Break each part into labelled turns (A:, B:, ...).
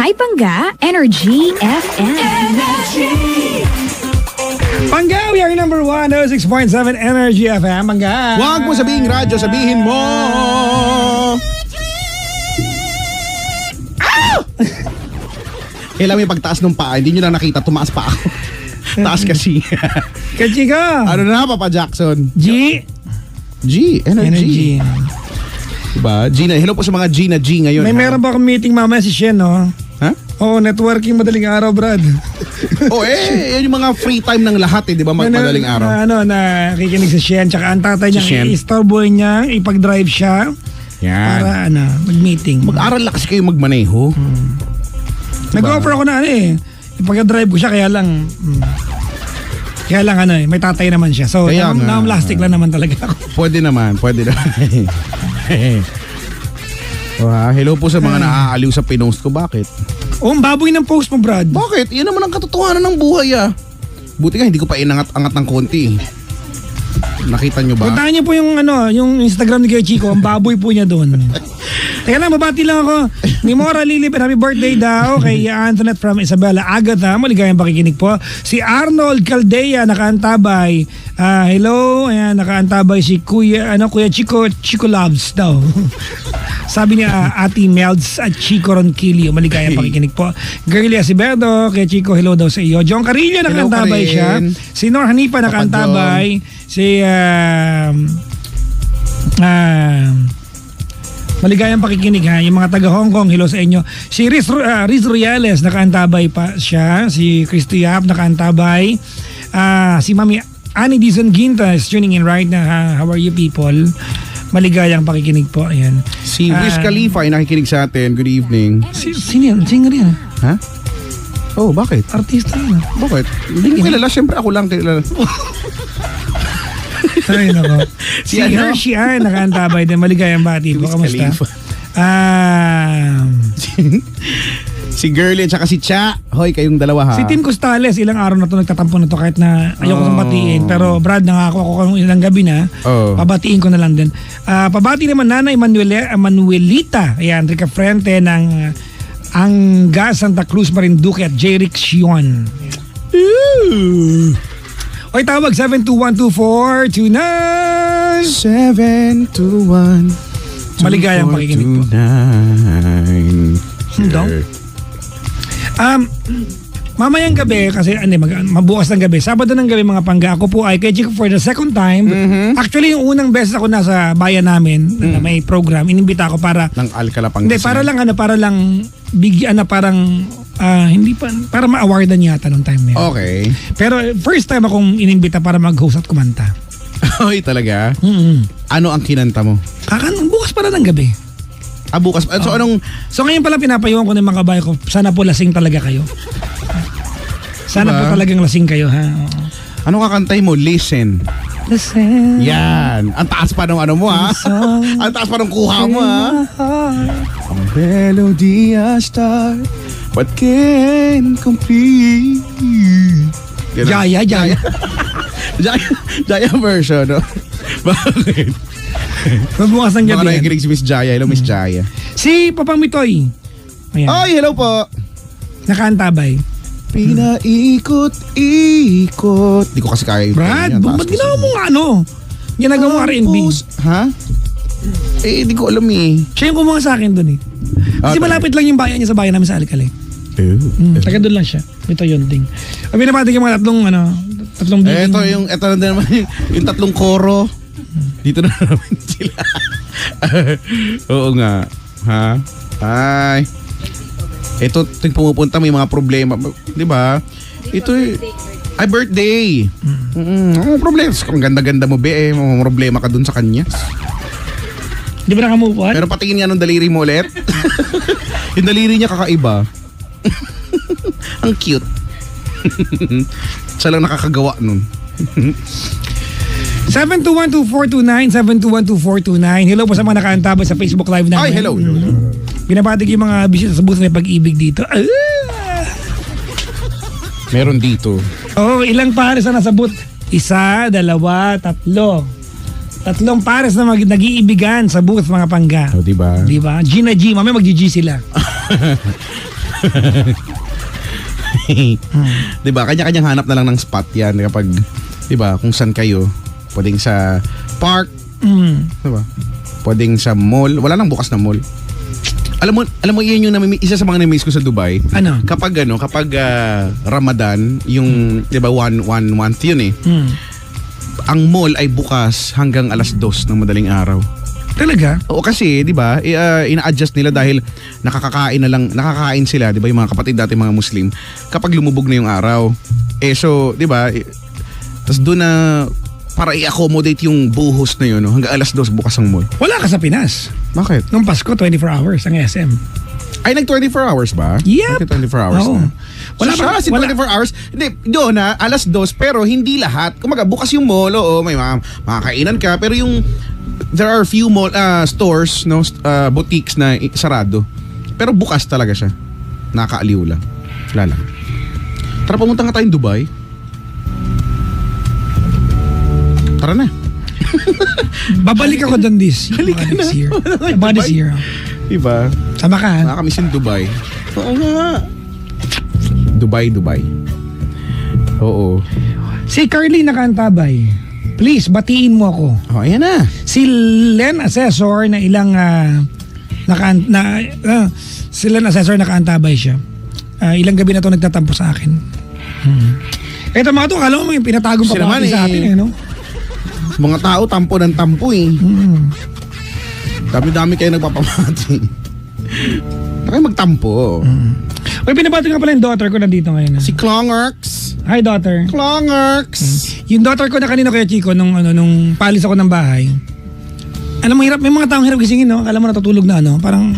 A: Hi Pangga, Energy FM.
B: Pangga, we are number 106.7 Energy FM. Pangga.
C: Huwag mo sabihin radyo, sabihin mo. Kailan may pagtaas ng paa, hindi nyo na nakita, tumaas pa ako. Taas kasi.
B: Kachika.
C: Ano na, Papa Jackson?
B: G.
C: Energy. Diba? Gina, hello po sa mga Gina G ngayon.
B: May meron ba akong meeting mamaya si Shen, no?
C: Ha?
B: Oo, networking madaling araw, Brad.
C: Yan yung mga free time ng lahat di ba? Madaling araw.
B: Nakikinig si Shen, tsaka ang tatay niya,
C: Si Shen.
B: i-starboy niya, ipag-drive siya.
C: Yan.
B: Para mag-meeting.
C: Mag-aral lang kasi kayo magmaneho.
B: Nag-offer ako na ipag-drive ko siya, kaya lang may tatay naman siya. So,
C: Kaya nga.
B: plastic lang naman talaga ako.
C: Pwede naman. Hello po sa mga naaaliw sa pinost ko. Bakit?
B: Ang baboy ng post mo, Brad.
C: Bakit? Yan naman ang katotohanan ng buhay Buti nga hindi ko pa inangat-angat ng konti. Nakita nyo ba?
B: Puntahan niyo po yung Instagram ni Kuya Chico, ang baboy po niya doon. Teka lang, babati lang ako. Ni Mora Lilip, happy birthday daw kay Antoinette from Isabela Agatha. Maligayang pakikinig po. Si Arnold Caldea, nakaantabay. Hello, ayan, nakaantabay si Kuya Chico Loves daw. Sabi niya, Ate Melds at Chico Ronquillo. Maligayang pakikinig po. Girlie Acevedo, kay Chico, hello daw sa iyo. John Carillo, nakaantabay siya. Si Nor Hanifa, nakaantabay. Si maligayang pakikinig yung mga taga Hong Kong, hello sa inyo. Si Riz Royales, nakaantabay pa siya. Si Christy Yap, nakaantabay. Si Mami Annie Dizon Ginta is tuning in right now. How are you people? Maligayang pakikinig po. Ayan.
C: Si Wiz Khalifa ay nakikinig sa atin. Good evening.
B: Sino yan? Singer yan?
C: Ha? Oh, bakit?
B: Artista yan.
C: Bakit? Hindi ko kilala. Siyempre ako lang kilala.
B: Ay, nako. Si Hershey nakaantabay din. Maligayang bati po. Kamusta?
C: Si Girlie at saka si Cha. Hoy, kayong dalawa ha.
B: Si Tim Costales, ilang araw na to nagtatampo na to kahit na ayoko nang batiin. Pero Brad, nangako ako kung ilang gabi na. Pabatiin ko na lang din. Pabati naman Nanay Manuelita. Ayan, Rica Frente ng Anga Santa Cruz Marinduque at J-Rick Sion. Oy, tawag 7212429.
C: 721.
B: Maligayang pakikinig po. Mamayang gabi kasi mabukas ng gabi, Sabado ng gabi mga Pangga, ako po ay kay Chico for the second time. Actually yung unang beses ako nasa bayan namin na may program, inimbita ako para
C: ng Alcala Pangasinan.
B: Hindi, para lang bigyan hindi pa para ma-awardan yata nung time na yun.
C: Okay.
B: Pero first time akong inimbita para mag-host at kumanta.
C: Hoy, talaga? Ano ang kinanta mo?
B: Bukas para ng gabi.
C: Bukas.
B: So ngayon pala pinapayuhan ko ng mga kabayo ko, sana po lasing talaga kayo. Sana po talagang lasing kayo, ha?
C: Ano kakantay mo? Listen.
B: Listen.
C: Yan. Ang taas pa ng ano mo, ha? Ang taas pa ng kuha mo, ha? A melody I start but can't complete.
B: Jaya.
C: Jaya version, no? Bakit?
B: Mabukas ng gabi.
C: Baka nakikinig si Miss Jaya. Hello, Miss Jaya.
B: Si Papang Mitoy. Ayan.
C: Oy, hello po.
B: Nakaantabay.
C: Pinaikot-ikot. Di ko kasi kaya yung
B: Brad, ba't ginawa mo ginagawa mo R&B?
C: Ha? Di ko alam
B: Siya yung kumuha sa akin dun Kasi malapit lang yung bayan niya sa bayan namin sa Alcalay. Taga doon lang siya. Ito yun ding. Binabati yung mga tatlong building.
C: Ito na naman yung tatlong koro. Dito na naman sila. Oo nga. Ha? Ay. Ito pumupunta may mga problema. Di ba? Ito ay birthday. Problema. Ang ganda-ganda mo, be. May problema ka dun sa kanya.
B: Di ba naka-move on?
C: Pero patingin nga ng daliri mo ulit. Yung daliri niya kakaiba. Ang cute. Siya lang nakakagawa nun.
B: 7212429, 7212429. Hello po sa mga nakaantabay sa Facebook Live namin.
C: Ay, hello.
B: Binabati ko yung mga bisita sa booth na pag-ibig dito.
C: Meron dito.
B: Ilang pares na nasa booth? 1, 2, 3. Tatlong pares na nag-iibigan sa booth mga Pangga.
C: Diba?
B: Diba? Gina G. Mamaya mag-G sila.
C: Diba? Kanya-kanyang hanap na lang ng spot yan kapag, diba, kung saan kayo. Pwedeng sa park, diba? Pwedeng sa mall. Wala nang bukas na mall. Alam mo yun yung isa sa mga na-miss ko sa Dubai.
B: Ano?
C: Kapag Ramadan, yung 'di ba one month yun eh. Ang mall ay bukas hanggang 2:00 ng madaling araw.
B: Talaga?
C: Oo kasi, 'di ba? Ina-adjust nila dahil nakakain sila, 'di ba, yung mga kapatid dati mga Muslim kapag lumubog na yung araw. So, 'di ba? Tas doon na para i-accommodate yung buhos na yun, no? Hanggang 2:00 bukas ang mall.
B: Wala ka sa Pinas.
C: Bakit?
B: Nung Pasko, 24 hours ang SM.
C: Ay, nag-24 hours ba?
B: Yep.
C: 24 hours
B: Oo.
C: na.
B: Wala
C: Wala
B: pa-
C: so, 24 hours. Hindi, doon 2:00 pero hindi lahat. Kumaga, bukas yung mall, oo, may mga kainan ka, pero yung there are few mall, stores, no, boutiques na sarado. Pero bukas talaga siya. Nakaaliw lang. Wala lang. Tara, pumunta nga tayong Dubai. Tara na.
B: Babalik ako doon this year. About this year.
C: Diba?
B: Sama ka.
C: Nakakamiss yung Dubai. Oo nga. Dubai. Oo.
B: Si Carly nakaantabay. Please, batiin mo ako.
C: Oh, ayan na.
B: Si Len Assessor na ilang si Len Assessor nakaantabay siya. Ilang gabi na to nagtatampo sa akin. Ito mga to, alam mo yung pinatagong
C: Sila man
B: papati sa atin no?
C: Mga tao, tampo ng tampo eh. Dami-dami kayo nagpapamati. Kayo magtampo.
B: Uy, pinabati nga pala yung daughter ko nandito ngayon.
C: Si Klongerks.
B: Hi, daughter.
C: Klongerks.
B: Yung daughter ko na kanina kaya Chico, nung palis ako ng bahay. Alam mo, hirap, may mga taong hirap gisingin, no? Akala mo natutulog na, parang...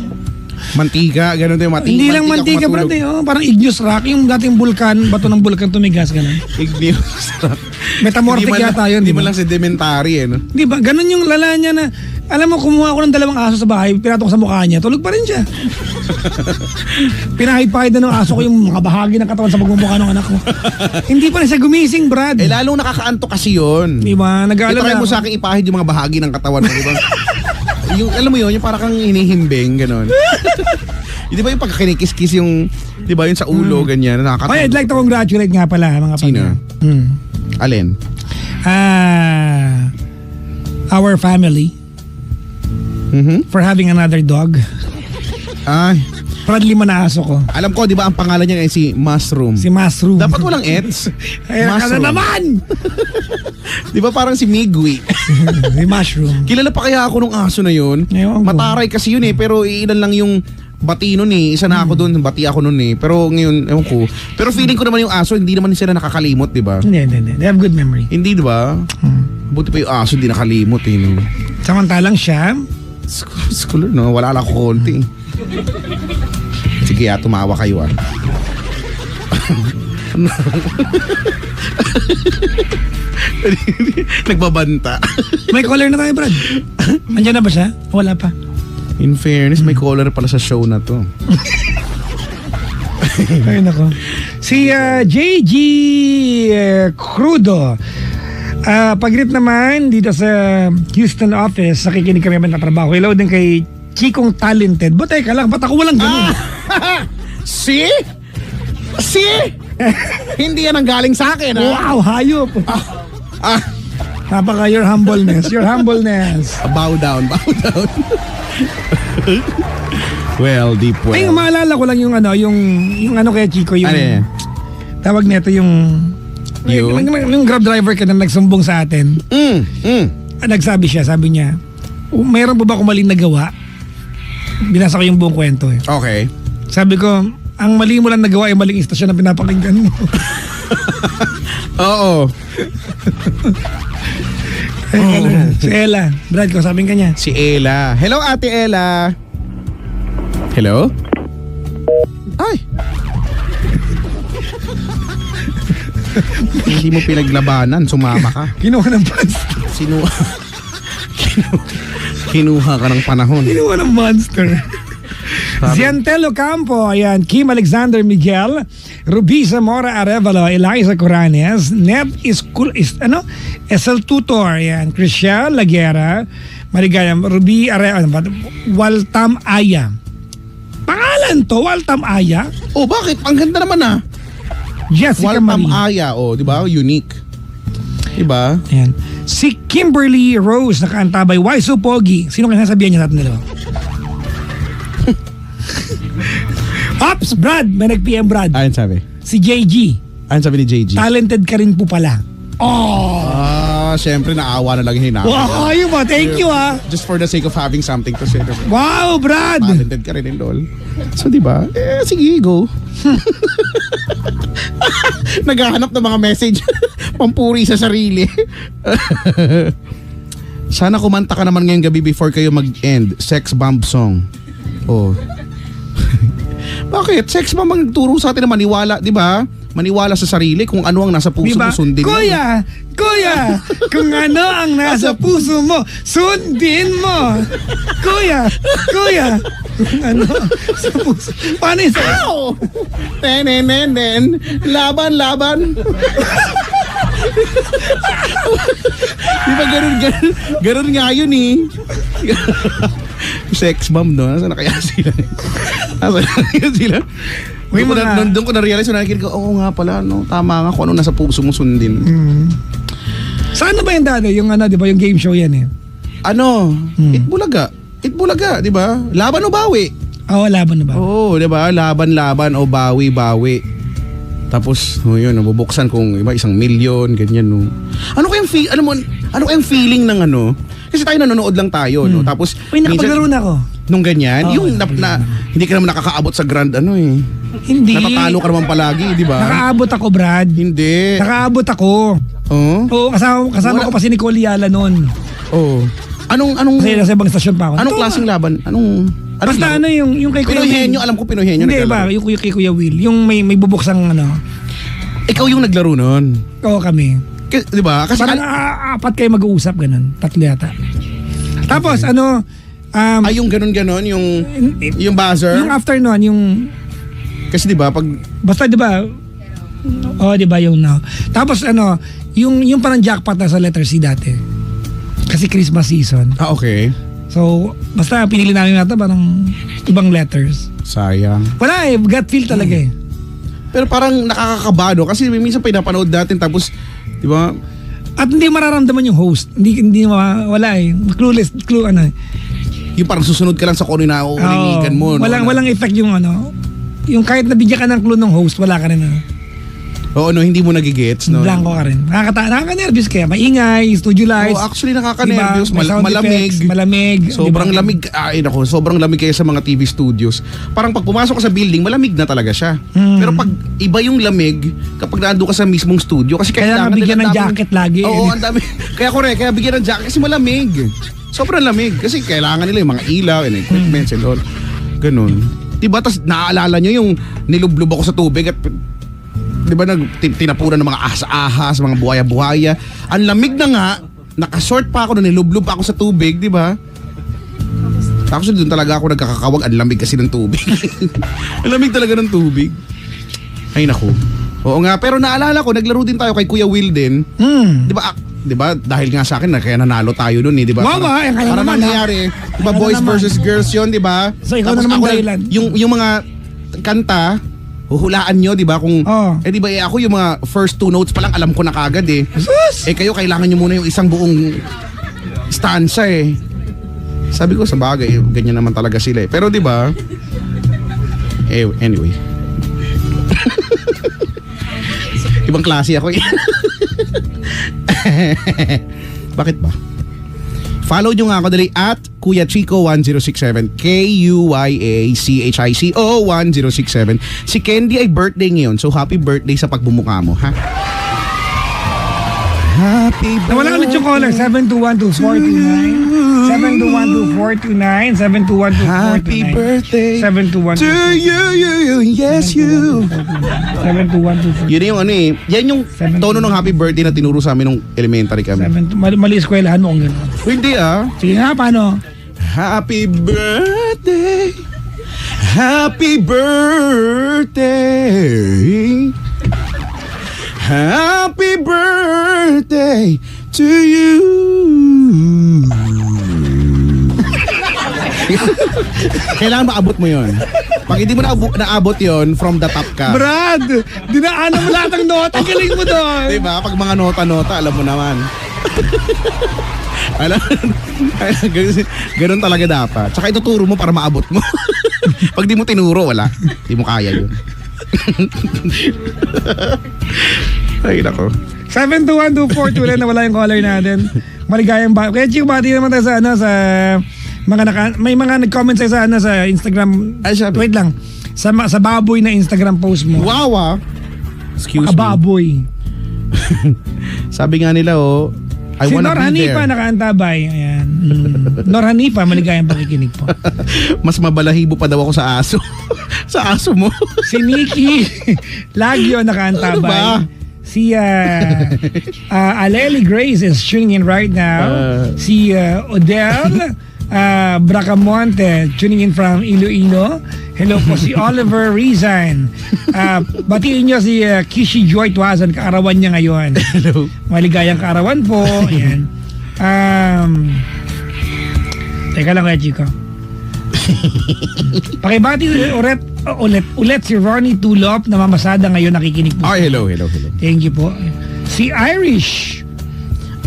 C: Mantika, gano'n tayo.
B: Hindi lang mantika, brad, parang igneous rock, yung dating bulkan, bato ng bulkan tumigas, gano'n.
C: Igneous.
B: Metamorphic yata yun,
C: Hindi
B: di
C: mo
B: ba?
C: lang sedimentary eh, no?
B: Di ba? Ganun yung lala niya na, alam mo, kumuha ako ng 2 aso sa bahay, pinatok sa mukha niya, tulog pa rin siya. Pinahid-pahid na ng aso ko yung mga bahagi ng katawan sa pagmumukha ng anak ko. Hindi pa rin siya gumising, Brad.
C: Lalong nakakaantok kasi yun.
B: Di ba? Nag-aalala
C: Itry mo
B: ako.
C: sa akin ipahid yung mga bahagi ng katawan mo, di ba? Yung, alam mo yun, yung parang kang hinihimbing, gano'n. Di ba yung pagkakinikis-kis yung, di ba, yung sa ulo, ganyan, nakakatawa.
B: Oy, I'd like to congratulate nga pala mga
C: Sino? Alin?
B: Our family for having another dog.
C: Ay,
B: Brad, 5 na aso ko.
C: alam ko, di ba, ang pangalan niya ay si Mushroom.
B: Si Mushroom.
C: Dapat walang ets.
B: Ay, ka na naman!
C: Di ba parang si Migwi?
B: Si Mushroom.
C: Kilala pa kaya ako nung aso na yun?
B: Ewan ko.
C: Mataray kasi yun eh, pero ilan lang yung bati nun eh. Isa na ako dun, bati ako nun eh. Pero ngayon, ewan ko. Pero feeling ko naman yung aso, hindi naman sila nakakalimot, di ba?
B: Hindi. They have good memory.
C: Hindi, di ba? Buti pa yung aso, hindi nakalimot eh. No?
B: Samantalang siya,
C: Scholar, no? Wala lang ako konti. Sige, tumawa kayo Nagbabanta.
B: may collar na tayo, Brad. Andiyan na ba siya? Wala pa.
C: In fairness, may collar pala sa show na to.
B: Ay, nako. Si JG Crudo. Pag-greet naman dito sa Houston office, nakikinig kami ng trabaho. Hello din kay Chikong Talented. But teka lang, ba't ako walang ganun?
C: See? Hindi yan ang galing sa akin, ha?
B: Wow, hayop. Napaka your humbleness.
C: Bow down. Well, deep well.
B: Ay, maalala ko lang yung kay Chico, yung
C: Ano yan?
B: tawag nito yung Grab driver ka na nagsumbong sa atin. Nagsabi siya, sabi niya, mayroon po ba akong maling nagawa? Binasa ko yung buong kwento eh.
C: Okay.
B: Sabi ko, ang mali mo lang nagawa ay maling istasyon na pinapakinggan mo.
C: Oo.
B: Si Ella, Brad, ko sabihin ka niya.
C: Si Ella. Hello, Ate Ella. Hello? Ay. Hindi mo pinaglabanan, sumama ka.
B: Kinuha ng monster.
C: Kinuha ka ng panahon.
B: Kinuha ng monster. Ziantelo Campo, ayan, Kim Alexander Miguel, Ruby Zamora Arevalo, Eliza Coranes, Ned Esel Tutor, ayan, Christian Lagera, Marigayam, Ruby Arevalo, Waltam Aya. Pangalan Pangalan to, Waltam Aya.
C: Oh, bakit? Ang ganda naman ah.
B: Jessica
C: Waltam
B: Marie.
C: Aya, oh, di ba? Unique. Di ba?
B: Ayan. Si Kimberly Rose nakaantabay. Why so pogi? Sino kaya sabihan niya natin dalawa? Ops, Brad. May nag-PM Brad.
C: Ayun sabi.
B: Si JG.
C: Ayun sabi ni JG.
B: Talented ka rin po pala. Oh!
C: Syempre naawa na lang yung hinahon.
B: Wow, ayun ba? Thank you ah.
C: Just for the sake of having something to say.
B: Wow, Brad.
C: Talented ka rin Lol. So, di ba? Sige, go. Naghahanap ng mga message. Pampuri sa sarili. Sana kumanta ka naman ngayong gabi before kayo mag-end. Sex bomb song. Oh. Bakit? Sex bomb ang nagturo sa atin na maniwala, di ba? Maniwala sa sarili kung ano ang nasa puso
B: Diba?
C: mo, sundin mo.
B: Kuya, kung ano ang nasa puso mo, sundin mo. Kuya, kung ano sa puso. Paano yun?
C: Ow! Ten. Laban. Di ba ganun nga yun eh. Sex bomb no? Nasaan na kaya sila?
B: May mga-
C: Doon ko na-realize, nakikinig ko, oo nga pala, no? Tama nga kung ano nasa puso mo sundin.
B: Saan na ba yung dati? Yung ano, di ba, yung game show yan eh.
C: Ano? Itbulaga, di ba? Laban o bawi?
B: Oo, laban na ba?
C: Oo, di ba? Laban o bawi. Tapos, yun, nabubuksan kung iba 1 million, ganyan, no. Ano kayang feeling ng ano? Kasi tayo nanonood lang tayo, no. Tapos
B: Uy, nakapaglaro na ako.
C: nung ganyan,
B: Oo,
C: yung hindi ka naman nakakaabot sa grand ano eh.
B: Hindi.
C: Natatalo ka naman palagi, di ba?
B: Nakaabot ako, Brad.
C: Hindi.
B: Nakaabot ako.
C: Oh?
B: Oo, kasama ko pa si Nicole Yala noon.
C: Oh. Anong
B: Kasi nasa ibang stasyon pa ako.
C: anong
B: Ito
C: klaseng
B: nga.
C: laban?
B: Basta ano yung kay Kuya
C: Pinoyhenyo,
B: Will.
C: alam ko Pinoyhenyo
B: Hindi ba,
C: naglalaro.
B: yung kay Kuya Will. Yung may bubuksang ano.
C: Ikaw yung naglaro nun.
B: Oo kami.
C: Di ba? Kasi
B: Parang apat kayo mag-uusap, ganun. 3 yata. Tapos ano,
C: yung ganon, yung buzzer.
B: yung after nun, yung,
C: Kasi di ba pag
B: basta di ba, di ba yung now. Tapos ano, yung parang jackpot na sa letter C dati. Kasi Christmas season.
C: okay.
B: So, basta pinili namin yata parang ibang letters.
C: Sayang.
B: Wala eh, gut feel talaga eh.
C: Pero parang nakakakabado kasi minsan pinapanood natin tapos, di ba?
B: At hindi mararamdaman yung host. Hindi wala eh.
C: Yung parang susunod ka lang sa kung ano yung nauulingigan mo. No?
B: Walang effect yung ano. Yung kahit nabigyan ka ng clue ng host, wala ka rin.
C: Oo, no, hindi mo nagigets. No?
B: Blanco ka rin. Nakaka-nervous kaya. Maingay, studio lights.
C: Actually nakaka-nervous.
B: Diba? May sound
C: Malamig.
B: effects, malamig.
C: Sobrang
B: diba?
C: lamig. Sobrang lamig kaya sa mga TV studios. Parang pag pumasok ka sa building, malamig na talaga siya. Pero pag iba yung lamig, kapag naando ka sa mismong studio, kasi
B: Kaya
C: kailangan
B: nabigyan
C: nila
B: ng jacket lagi.
C: Oo, ang dami. Kaya bigyan ng jacket kasi malamig. Sobrang lamig. Kasi kailangan nila yung mga ilaw and equipments and all. Ganun. Diba? Tapos naaalala nyo yung nilublob ako sa tubig at diba tinapunan ng mga ahas-ahas, mga buhaya-buhaya. Ang lamig na nga, nakashort pa ako, nilublob ako sa tubig, diba? Tapos doon talaga ako nagkakakawag, ang lamig kasi ng tubig. Ang lamig talaga ng tubig. Ay naku. Oo nga, pero naalala ko, naglaro din tayo kay Kuya Will din. Diba, dahil nga sa akin, kaya nanalo tayo dun eh, diba?
B: Wow, kaya
C: Parang
B: naman,
C: nangyari, diba,
B: Kaya
C: boys
B: naman.
C: versus girls yun, diba?
B: So, ikaw
C: Tapos
B: na naman
C: ako
B: dahilan.
C: yung mga kanta, huhulaan nyo, diba? Kung,
B: Oo.
C: diba, ako yung mga first 2 notes pa lang, alam ko na kagad eh.
B: Sus!
C: Kayo, kailangan nyo muna yung isang buong stanza eh. Sabi ko, sa bagay, ganyan naman talaga sila eh. Pero diba, anyway. Ibang klase ako eh. Bakit ba? Follow nyo nga ako dali at Kuya Chico 1067, KUYACHICO 1067. Si Candy ay birthday ngayon, so happy birthday sa pagbumuka mo, ha? Happy birthday.
B: Nawala ulit yung caller. 7212429. 7212429. 7212429.
C: Happy birthday
B: 7212429.
C: to you, yes you.
B: 7212429.
C: Yun yung ano eh. Yan yung tono ng happy birthday na tinuro sa amin nung elementary kami.
B: Mali eskwelahan mo kung gano'n.
C: Hindi ah.
B: Sige nga, paano?
C: Happy birthday. Happy birthday. Happy birthday to you. Kailangan maabot mo yon. Pag hindi mo naabot yon, from the top ka.
B: Brad, dinaanan mo lahat ng nota. Galing mo doon.
C: Diba? Pag mga nota-nota, alam mo naman. Ganun talaga dapat. Tsaka ituturo mo para maabot mo. Pag di mo tinuro, wala. Di mo kaya yun. Ay, nako.
B: 721-242 na wala yung caller natin. Maligayang ba? Kaya Chico, bati naman tayo sa sa mga may mga nag-comment sa sa Instagram.
C: Ay, sabi.
B: Wait lang. Sa baboy na Instagram post mo.
C: Wow, ah. Excuse me.
B: Baboy.
C: Sabi nga nila, I
B: Si
C: wanna
B: Nor
C: be
B: Hanifa
C: there.
B: nakaantabay. Ayan. Nor Hanifa, maligayang pakikinig po.
C: Mas mabalahibo pa daw ako sa aso. Sa aso mo.
B: Si Nikki Lagyo nakaantabay.
C: Ano ba?
B: Si Aleli Grace is tuning in right now. Si Odell Bracamonte tuning in from Iloilo. Hello po si Oliver Rizan. Batiin nyo si Kishi Joy Tuazan, kaarawan niya ngayon.
C: Hello.
B: Maligayang kaarawan po. Ayan. Teka lang kaya Chico. Pakibati ulit si Ronnie Tulop na mamasada ngayon nakikinig po.
C: Ay, hello.
B: Thank you po. Si Irish.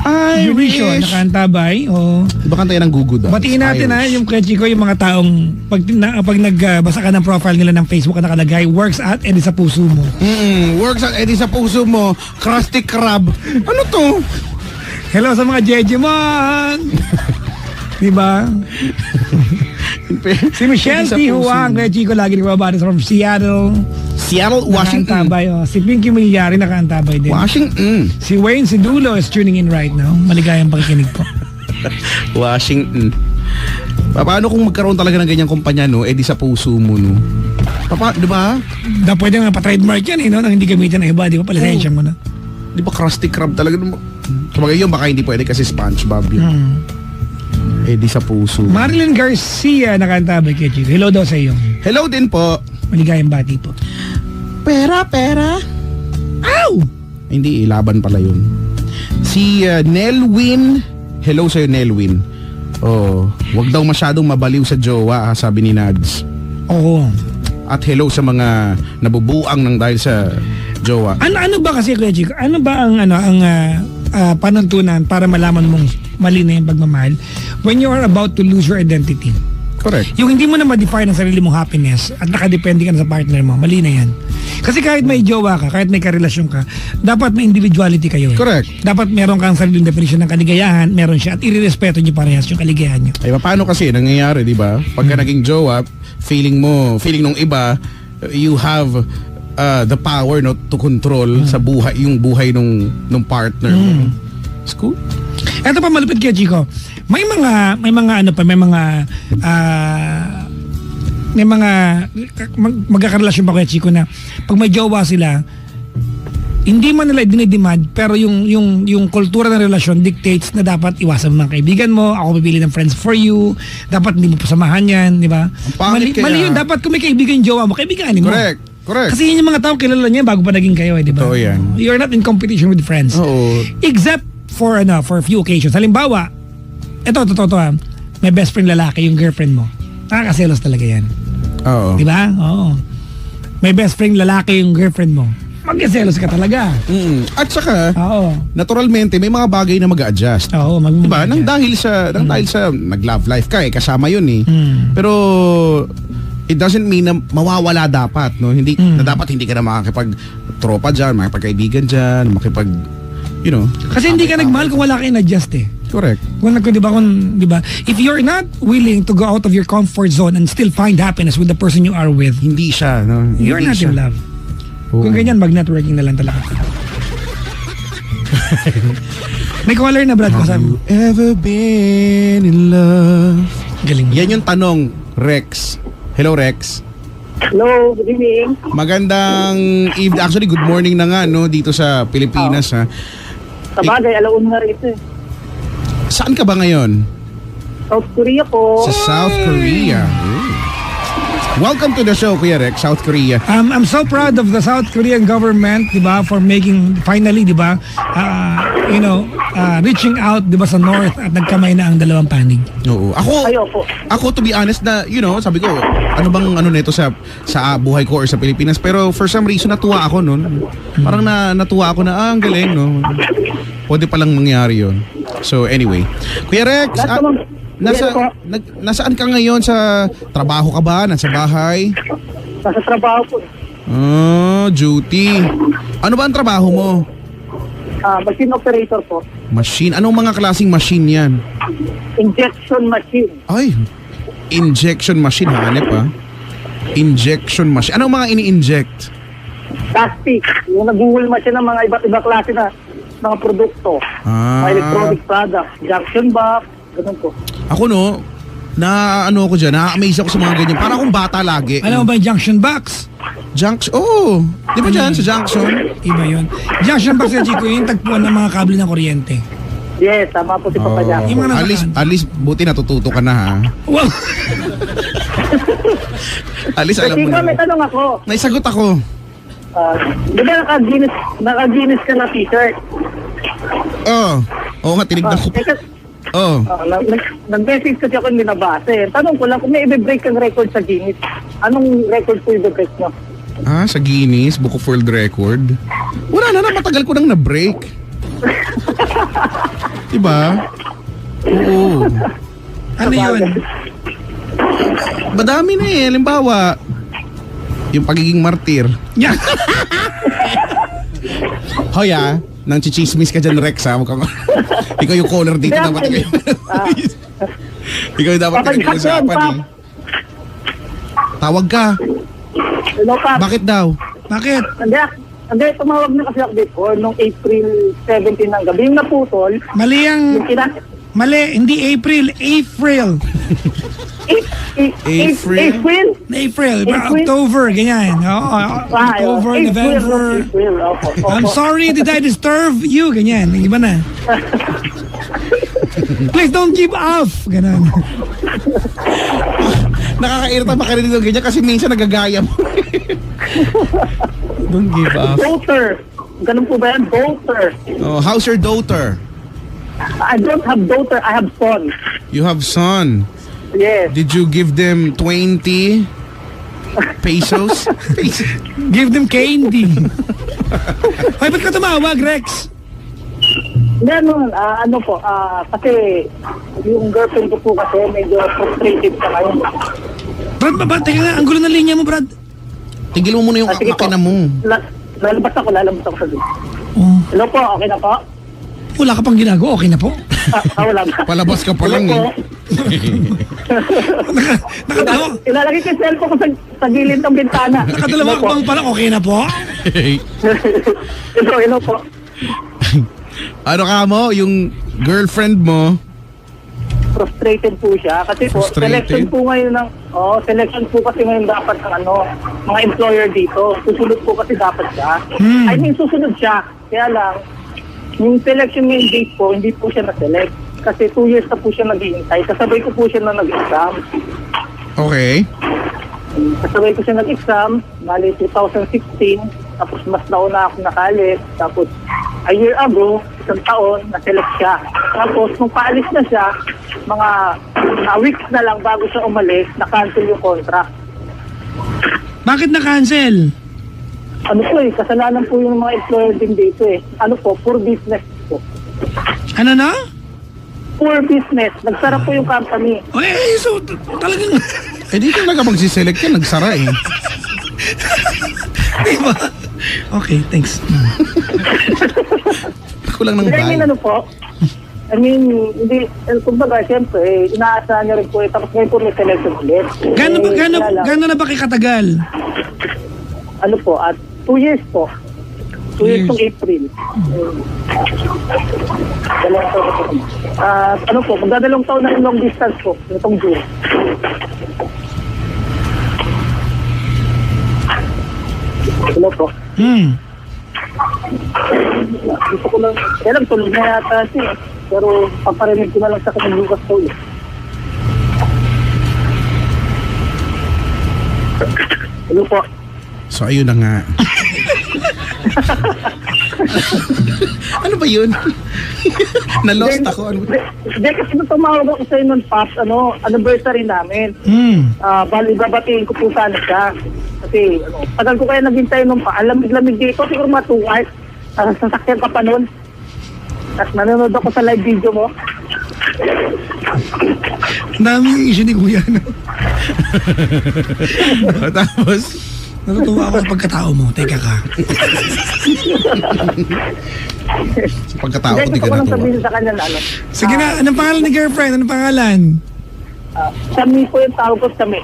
B: Irish oh, nakaantabay. Oh.
C: Iba kanta yan ng gugud.
B: Batiin natin yung kay Chico, yung mga taong pag nagbasa ka ng profile nila ng Facebook na nakalagay, works at edi sa puso mo.
C: Works at edi sa puso mo, Krusty Krab. Ano to?
B: Hello sa mga Jejemon. Diba? Si Michelle T. Huang, kay Chico lagi nagbabati from Seattle,
C: Washington.
B: Nakaantabay. Oh. Si Pinky Milyari nakaantabay din.
C: Washington.
B: Si Wayne Sidulo is tuning in right now. Maligayang pakikinig po.
C: Washington. Paano kung magkaroon talaga ng ganyang kumpanya, no? Edi sa puso mo, no? Di ba?
B: Pwede nga pa-trademark yan, eh, no? Nang hindi gamitin ng iba, di ba? Palisensya mo na.
C: Di ba Krusty Krab talaga? Kumagay yun, baka hindi pwede kasi SpongeBob yun. Edi sa puso.
B: Marilyn Garcia nakaantabay kay Chico. Hello daw sa iyo.
C: Hello din po.
B: Maligayang bati po.
C: Pera.
B: Ow!
C: Hindi, laban pala yun. Si Nelwin. Hello sa'yo, Nelwin. Wag daw masyadong mabaliw sa jowa, sabi ni Nads.
B: Oo.
C: At hello sa mga nabubuang ng dahil sa jowa.
B: Ano ba kasi kay Chico? Ano ba ang panuntunan para malaman mong mali na yung pagmamahal when you are about to lose your identity?
C: Correct.
B: Yung hindi mo na ma-define ang sarili mong happiness at nakadepende ka na sa partner mo, mali na yan. Kasi kahit may jowa ka, kahit may karelasyon ka, dapat may individuality kayo.
C: Correct.
B: Dapat meron kang sariling definition ng kaligayahan, meron siya, at irerespeto niyo parehas yung kaligayahan niyo.
C: Ay, paano kasi nangyayari, di ba? Pagka naging jowa, feeling nung iba, you have the power to control sa buhay, yung buhay nung partner mo. It's cool.
B: Ito pa malupit kay Chico. May mga magkakarelasyon ba kay Chico na pag may jowa sila, hindi man nila dinidemand, pero yung kultura ng relasyon dictates na dapat iwasan mo ng kaibigan mo, ako pipili ng friends for you, dapat hindi mo pasamahan yan, di ba? Mali yun, dapat kung may kaibigan yung jowa mo, kaibiganin mo.
C: Correct.
B: Kasi yun yung mga tao kilala niya bago pa naging kayo, di ba?
C: Totoo yan.
B: You're not in competition with friends.
C: Oo.
B: Except for a few occasions. Halimbawa, totoo may best friend lalaki yung girlfriend mo. Nakakaselos talaga yan.
C: Oo.
B: Di ba? Oo. May best friend lalaki yung girlfriend mo. Magkaselos ka talaga.
C: At saka,
B: Oo.
C: naturalmente, may mga bagay na mag-a-adjust.
B: Oo,
C: Diba? Nang dahil sa nag-love life ka kasama yun eh. Pero it doesn't mean na mawawala dapat, no? Hindi na dapat hindi ka na makakipag-tropa diyan, makikipag-kaibigan diyan,
B: Kasi hindi ka nagmahal kung wala kang adjust eh.
C: Correct.
B: Di ba? If you're not willing to go out of your comfort zone and still find happiness with the person you are with,
C: Hindi siya, no?
B: you're
C: Hindi
B: not
C: siya.
B: in love.
C: Oo.
B: Kung ganyan, mag-networking na lang talaga. May caller na, Brad.
C: Have you ever been in love?
B: Galing.
C: Yan yung tanong, Rex. Hello, Rex.
D: Hello, good evening.
C: Magandang evening. Actually, good morning na nga, no? Dito sa Pilipinas, ha?
D: Sa bagay, alaun nga rito eh.
C: Saan ka ba ngayon?
D: South Korea po.
C: Sa South Korea. Ooh. Welcome to the show, Kuya Rex, South Korea.
B: I'm so proud of the South Korean government, di ba, for making, finally, di ba, reaching out, di ba, sa North at nagkamay na ang dalawang panig.
C: Oo.
D: Ayo po.
C: Ako, to be honest, na, sabi ko, ano bang nito sa buhay ko or sa Pilipinas. Pero for some reason, natuwa ako nun. Parang natuwa ako na, ang galing, no? Pwede palang mangyari yun. So, anyway. Kuya Rex, nasaan ka ngayon? Sa trabaho ka ba? Nasa bahay?
D: Nasa trabaho po.
C: Duty. Ano ba ang trabaho mo?
D: Machine operator po.
C: Machine? Anong mga klaseng machine yan?
D: Injection machine.
C: Ay, injection machine. Hanep Injection machine. Anong mga ini-inject?
D: Plastic. Yung nag-Google machine ng mga iba't ibang klase na mga produkto. Mga electronic products. Junction box. Ganun po.
C: Ako ako dyan, na-amaze ako sa mga ganyan. Parang akong bata lagi.
B: Alam mo ba yung junction box?
C: Junction? Oo. Di ba dyan sa junction?
B: Iba yun. Junction box, Chico, yung tagpuan ng mga kable ng kuryente.
D: Yes, tama po si Papa Jack.
B: Yung mga
C: At least, buti natututo ka na, ha?
B: Wow.
C: At least alam mo
D: Chico, may
C: na.
D: tanong ako.
C: Naisagot ako.
D: Di ba naka-Guinness ka na t-shirt?
C: Oo nga, tinignan ko.
D: Nag-message kasi ako hindi nabasa eh. Tanong ko lang, kung may i-break kang record sa Guinness, anong record po i-break nyo?
C: Sa Guinness, Book of World Record. Wala na, matagal ko nang na-break. Diba? Oo.
B: Ano yun?
C: Madami na eh. Halimbawa, yung pagiging martir.
B: Yeah.
C: Hoy nang chichismis ka dyan, Rex, ha? Ikaw yung caller dito. Dapat ikaw yung dapat pinag-uusapan, eh. Tawag ka.
D: Hello, Pap.
C: Bakit daw?
B: Bakit?
D: Hindi, tumawag na kasi ako before nung April 17 ng gabi. Yung naputol,
B: Mali ang... Mali, hindi April. April.
D: April?
B: April. October, ganyan. October, November.
D: April, opo.
B: I'm sorry, did I disturb you? Ganyan, iba na. Please don't give off. Ganon.
C: Nakakairita ba ka rin dito ganyan kasi minsan nagagaya mo. Don't give up.
D: Daughter. Ganun po ba yan? Daughter.
C: How's your daughter?
D: I don't have daughter, I have son.
C: You have son.
D: Yes.
C: Did you give them 20 pesos?
B: Give them candy. Hoy, ba't ka tumawag, Rex?
D: Ganun, kasi yung girlfriend ko po kasi medyo frustrated sa ngayon.
B: Brad, teka nga, ang gulo ng linya mo, Brad.
C: Tigil mo muna yung
D: Sige po.
C: makina mo.
D: Lalabas ako sa doon.
B: Oh,
D: Hello po, okay na po?
B: wala ka pang ginagawa, okay na po.
D: Wala na.
C: Palabas ka pa lang
D: Hello
C: eh.
D: po.
B: Nakadalawa,
D: Ilalagay ko yung cellphone ko sa gilid ng bintana.
B: nakadalawa ka bang pala, okay na po?
D: Hello po.
C: Ano ka mo? Yung girlfriend mo?
D: Frustrated po siya kasi po
C: Frustrated?
D: selection po ngayon selection po kasi ngayon dapat ng mga employer dito. Susunod po kasi dapat siya. I mean susunod siya. Kaya lang yung selection ngayon date po hindi po siya na-select kasi 2 years na po siya naghihintay. Kasabay ko po siya na nag-exam.
C: Okay.
D: Kasabay ko siya nag-exam, bali 2016, tapos mas nauna ako nakalis, tapos a year ago, isang taon, na-select siya. Tapos nung paalis na siya, mga weeks na lang bago siya umalis, na-cancel yung contract.
B: Bakit na-cancel?
D: Ano po kasalanan po yung mga employer din dito eh. Poor business po.
B: Ano na?
D: Poor business. Nagsara po yung company.
B: So talagang...
C: Dito talaga magsiselect yan, nagsara eh.
B: Diba? Okay, thanks.
C: Kulang ng
D: I mean,
C: bag.
D: po? I mean, hindi, kumbaga, siyempre, inaasahan niya rin po tapos ngayon po may selection ulit.
B: Gano'n na ba kayo katagal?
D: At 2 years po. 2 years ng April. Magdadalawang taon na yung long distance po, itong June. Hello po. Gusto ko lang, kaya lang tulog na yata siya. Pero paparinig ko na lang sa kanya bukas po ulit. Hello po.
C: So ayun na nga. Ano ba yun? Na-lost ako. Ano ba?
D: Hindi, kasi nung tumawag ako sa'yo nun, Pops, anniversary namin. Bali, babatiin ko po sana siya. Kasi, tagal ko kaya naghintay nung lamig-lamig dito, siguro mga 2 hours. Sasakyan ka pa nun. Tapos nanonood ako sa live video mo.
B: Daming issue ni Kuya.
C: Tapos,
B: Natutuwa ako sa pagkatao mo. Teka ka.
C: sa pagkatao ko, di
D: Hindi,
C: ka
D: gusto ko lang
C: natuwa.
D: sabihin sa kanya na
B: Sige na, anong pangalan ni girlfriend? Anong pangalan?
D: Sami po yung tawag ko, Sami.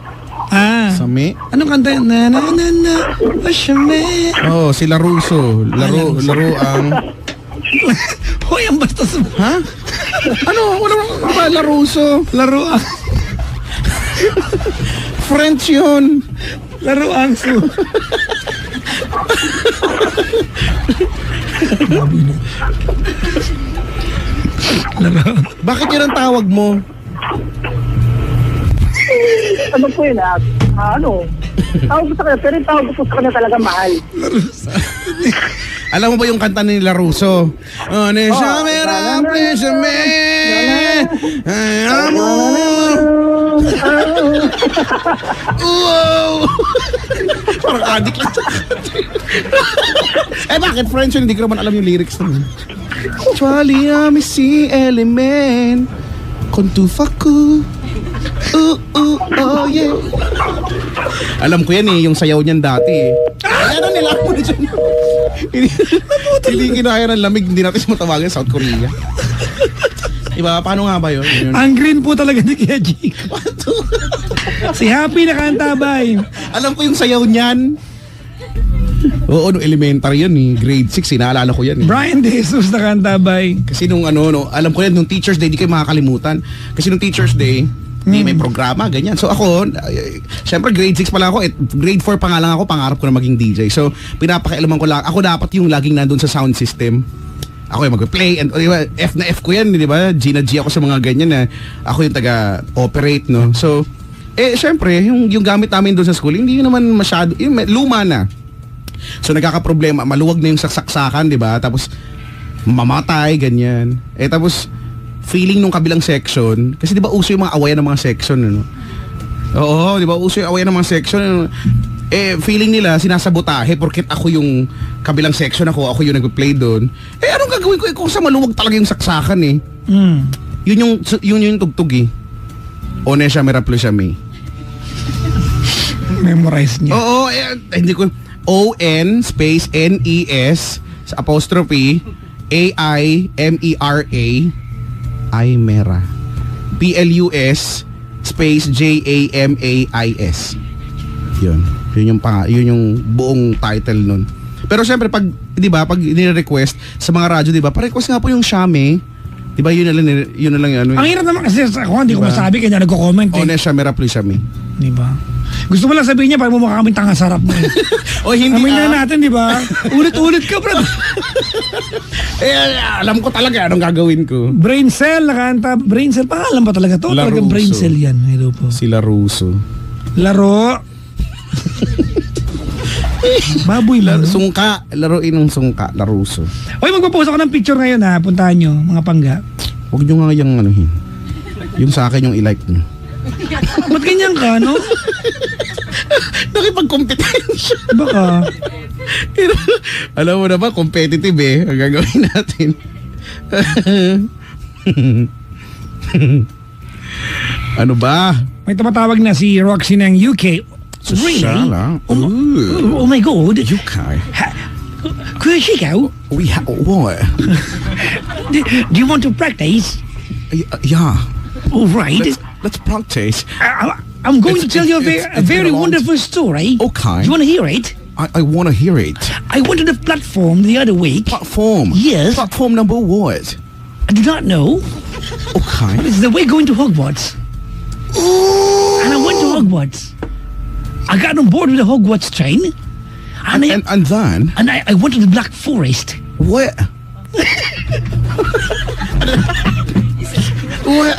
C: Sami?
B: Anong kanta yun? Na na na na, Sami.
C: Oo, si Laruso. Laro ang...
B: Hoy, ang bastos mo.
C: Ha? Ano? Wala ba Laruso?
B: Laro ang...
C: French yun.
B: Laro ang su. Laro.
C: Bakit yun ang tawag mo?
D: Ano po yun, tawag ko sa kanya, pero yung tawag ko sa kanya talaga mahal.
C: Alam mo ba yung kanta ni Laruso? Oh, Nesha Mera, please me. Ay, amor. Wow! Parang adik lang. Bakit French yun? Hindi ko naman alam yung lyrics naman. Chuali ami si element con tu facu. Oh yeah. Alam ko yan yung sayaw niyan dati Ano nila mo dyan? Hindi kinaya ng lamig, hindi natin matawagan South Korea. Diba? Paano nga ba yun?
B: Ang green po talaga ni Kuya Chico. Si Happy nakantabay.
C: Alam ko yung sayaw niyan. Oo, nung elementary yun grade 6, naalala ko yan
B: Brian De Jesus nakantabay.
C: Kasi nung alam ko yan, nung Teacher's Day, di kayo makakalimutan. Kasi nung Teacher's Day, may programa, ganyan. So ako, syempre grade 6 pa lang ako, grade 4 pa nga lang ako, pangarap ko na maging DJ. So, pinapakialaman ko lang, ako dapat yung laging nandun sa sound system. Ako yung mag-play, and diba, F na F ko yan, di ba? G na G ako sa mga ganyan na ako yung taga-operate, no? So, syempre, yung gamit namin doon sa school, hindi yun naman masyado, luma na. So, nagkakaproblema, maluwag na yung saksakan, di ba? Tapos, mamatay, ganyan. Tapos, feeling nung kabilang section, kasi di ba uso yung mga awayan ng mga section, ano? Oo, di ba uso yung awayan ng mga section, ano? Feeling nila, sinasabotahe, porket ako yung kabilang section ako yung nag-play doon. Anong gagawin ko? Kung sa maluwag talaga yung saksakan, Yun yung tugtog, Onesha Meraplo siya, may.
B: Memorize niya.
C: Oo, hindi ko, O-N space N-E-S apostrophe A-I-M-E-R-A Aymera. P-L-U-S space J-A-M-A-I-S. Yun yung buong title nun. Pero syempre pag, 'di ba, pag ni-request sa mga radyo, 'di ba? Pa-request nga po yung Shame. 'Di ba? Yun na lang ano.
B: Ang hirap naman kasi ako hindi ko masabi kaya nagko-comment
C: Onesha Meraplo Shame.
B: 'Di ba? Gusto mo lang sabihin niya para mukha kaming tanga sarap mo.
C: O hindi
B: Amin na natin, 'di ba? Ulit-ulit ka, bro.
C: Alam ko talaga anong gagawin ko.
B: Brain cell nakanta, brain cell pangalan pa talaga to. Talagang brain
C: Laruso.
B: cell 'yan, hello po.
C: Si Laruso.
B: Laro. Baboy mo.
C: Sungka, laruin ng sungka, Laruso.
B: Hoy, magpo-post ako ng picture ngayon ha. Puntahan nyo, mga pangga.
C: Huwag nyo nga yung yung sa akin yung i-like nyo.
B: Ba't ganyan ka, no?
C: Nakipag-competensya.
B: Baka.
C: Alam mo naman, competitive ang gagawin natin. Ano ba?
B: May tumatawag na si Roxy ng UK. Really?
C: Susala.
B: Oh my God.
C: UK.
B: Kuya Chico,
C: We have what?
B: do you want to practice?
C: Yeah.
B: All right.
C: Let's practice.
B: I'm going to tell you a
C: it's
B: very
C: been a long
B: wonderful story.
C: Okay.
B: Do you want to hear it?
C: I want to hear it.
B: I went to the platform the other week.
C: Platform.
B: Yes.
C: Platform number what?
B: I do not know.
C: Okay.
B: It's the way going to Hogwarts. And I went to Hogwarts. I got on board with the Hogwarts train. And
C: And then
B: I went to the Black Forest.
C: what? What?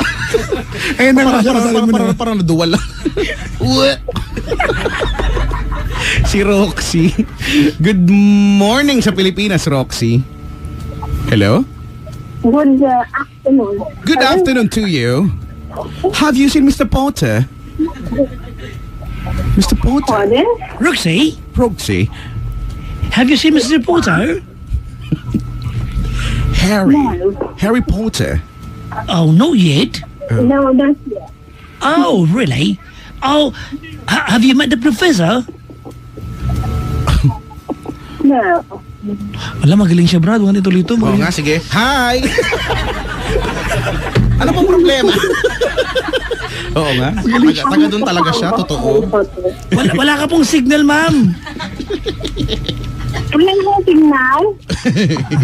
B: Ayun na nga, para
C: Parang naduwal lang. What? Si Roxy. Good morning sa Pilipinas, Roxy. Hello?
E: Good afternoon.
C: Good afternoon to you. Have you seen Mr. Potter? Mr. Potter?
E: Pardon?
B: Roxy,
C: Roxy?
B: have you seen Mr. Potter?
C: Harry?
E: No.
C: Harry Potter?
B: Oh, not yet.
E: No, that's it.
B: Oh, really? Oh, have you met the professor?
E: No.
B: Wala, magaling siya, Brad. Huwag nito-lito.
C: Oo nga, sige. Hi! Ano pong problema? Oo nga. Taga doon talaga siya, totoo.
B: Wala ka pong signal, ma'am.
E: Wala yung signal?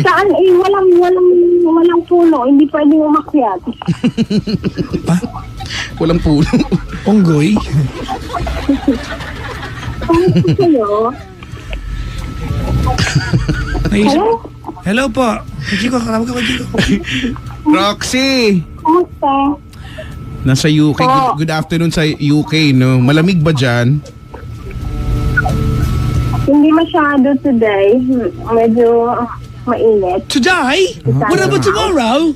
E: Saan? Walang puno. Hindi pwedeng umakyat.
C: Walang puno.
B: Onggoy.
E: Ano kayo? Hello?
B: Hello po. Chico, karami ka, Chico.
C: Roxy!
E: Kumusta?
C: Nasa UK. Good afternoon sa UK, no? Malamig ba dyan?
E: Hindi masyado today. Medyo mainit.
B: Today? What about tomorrow?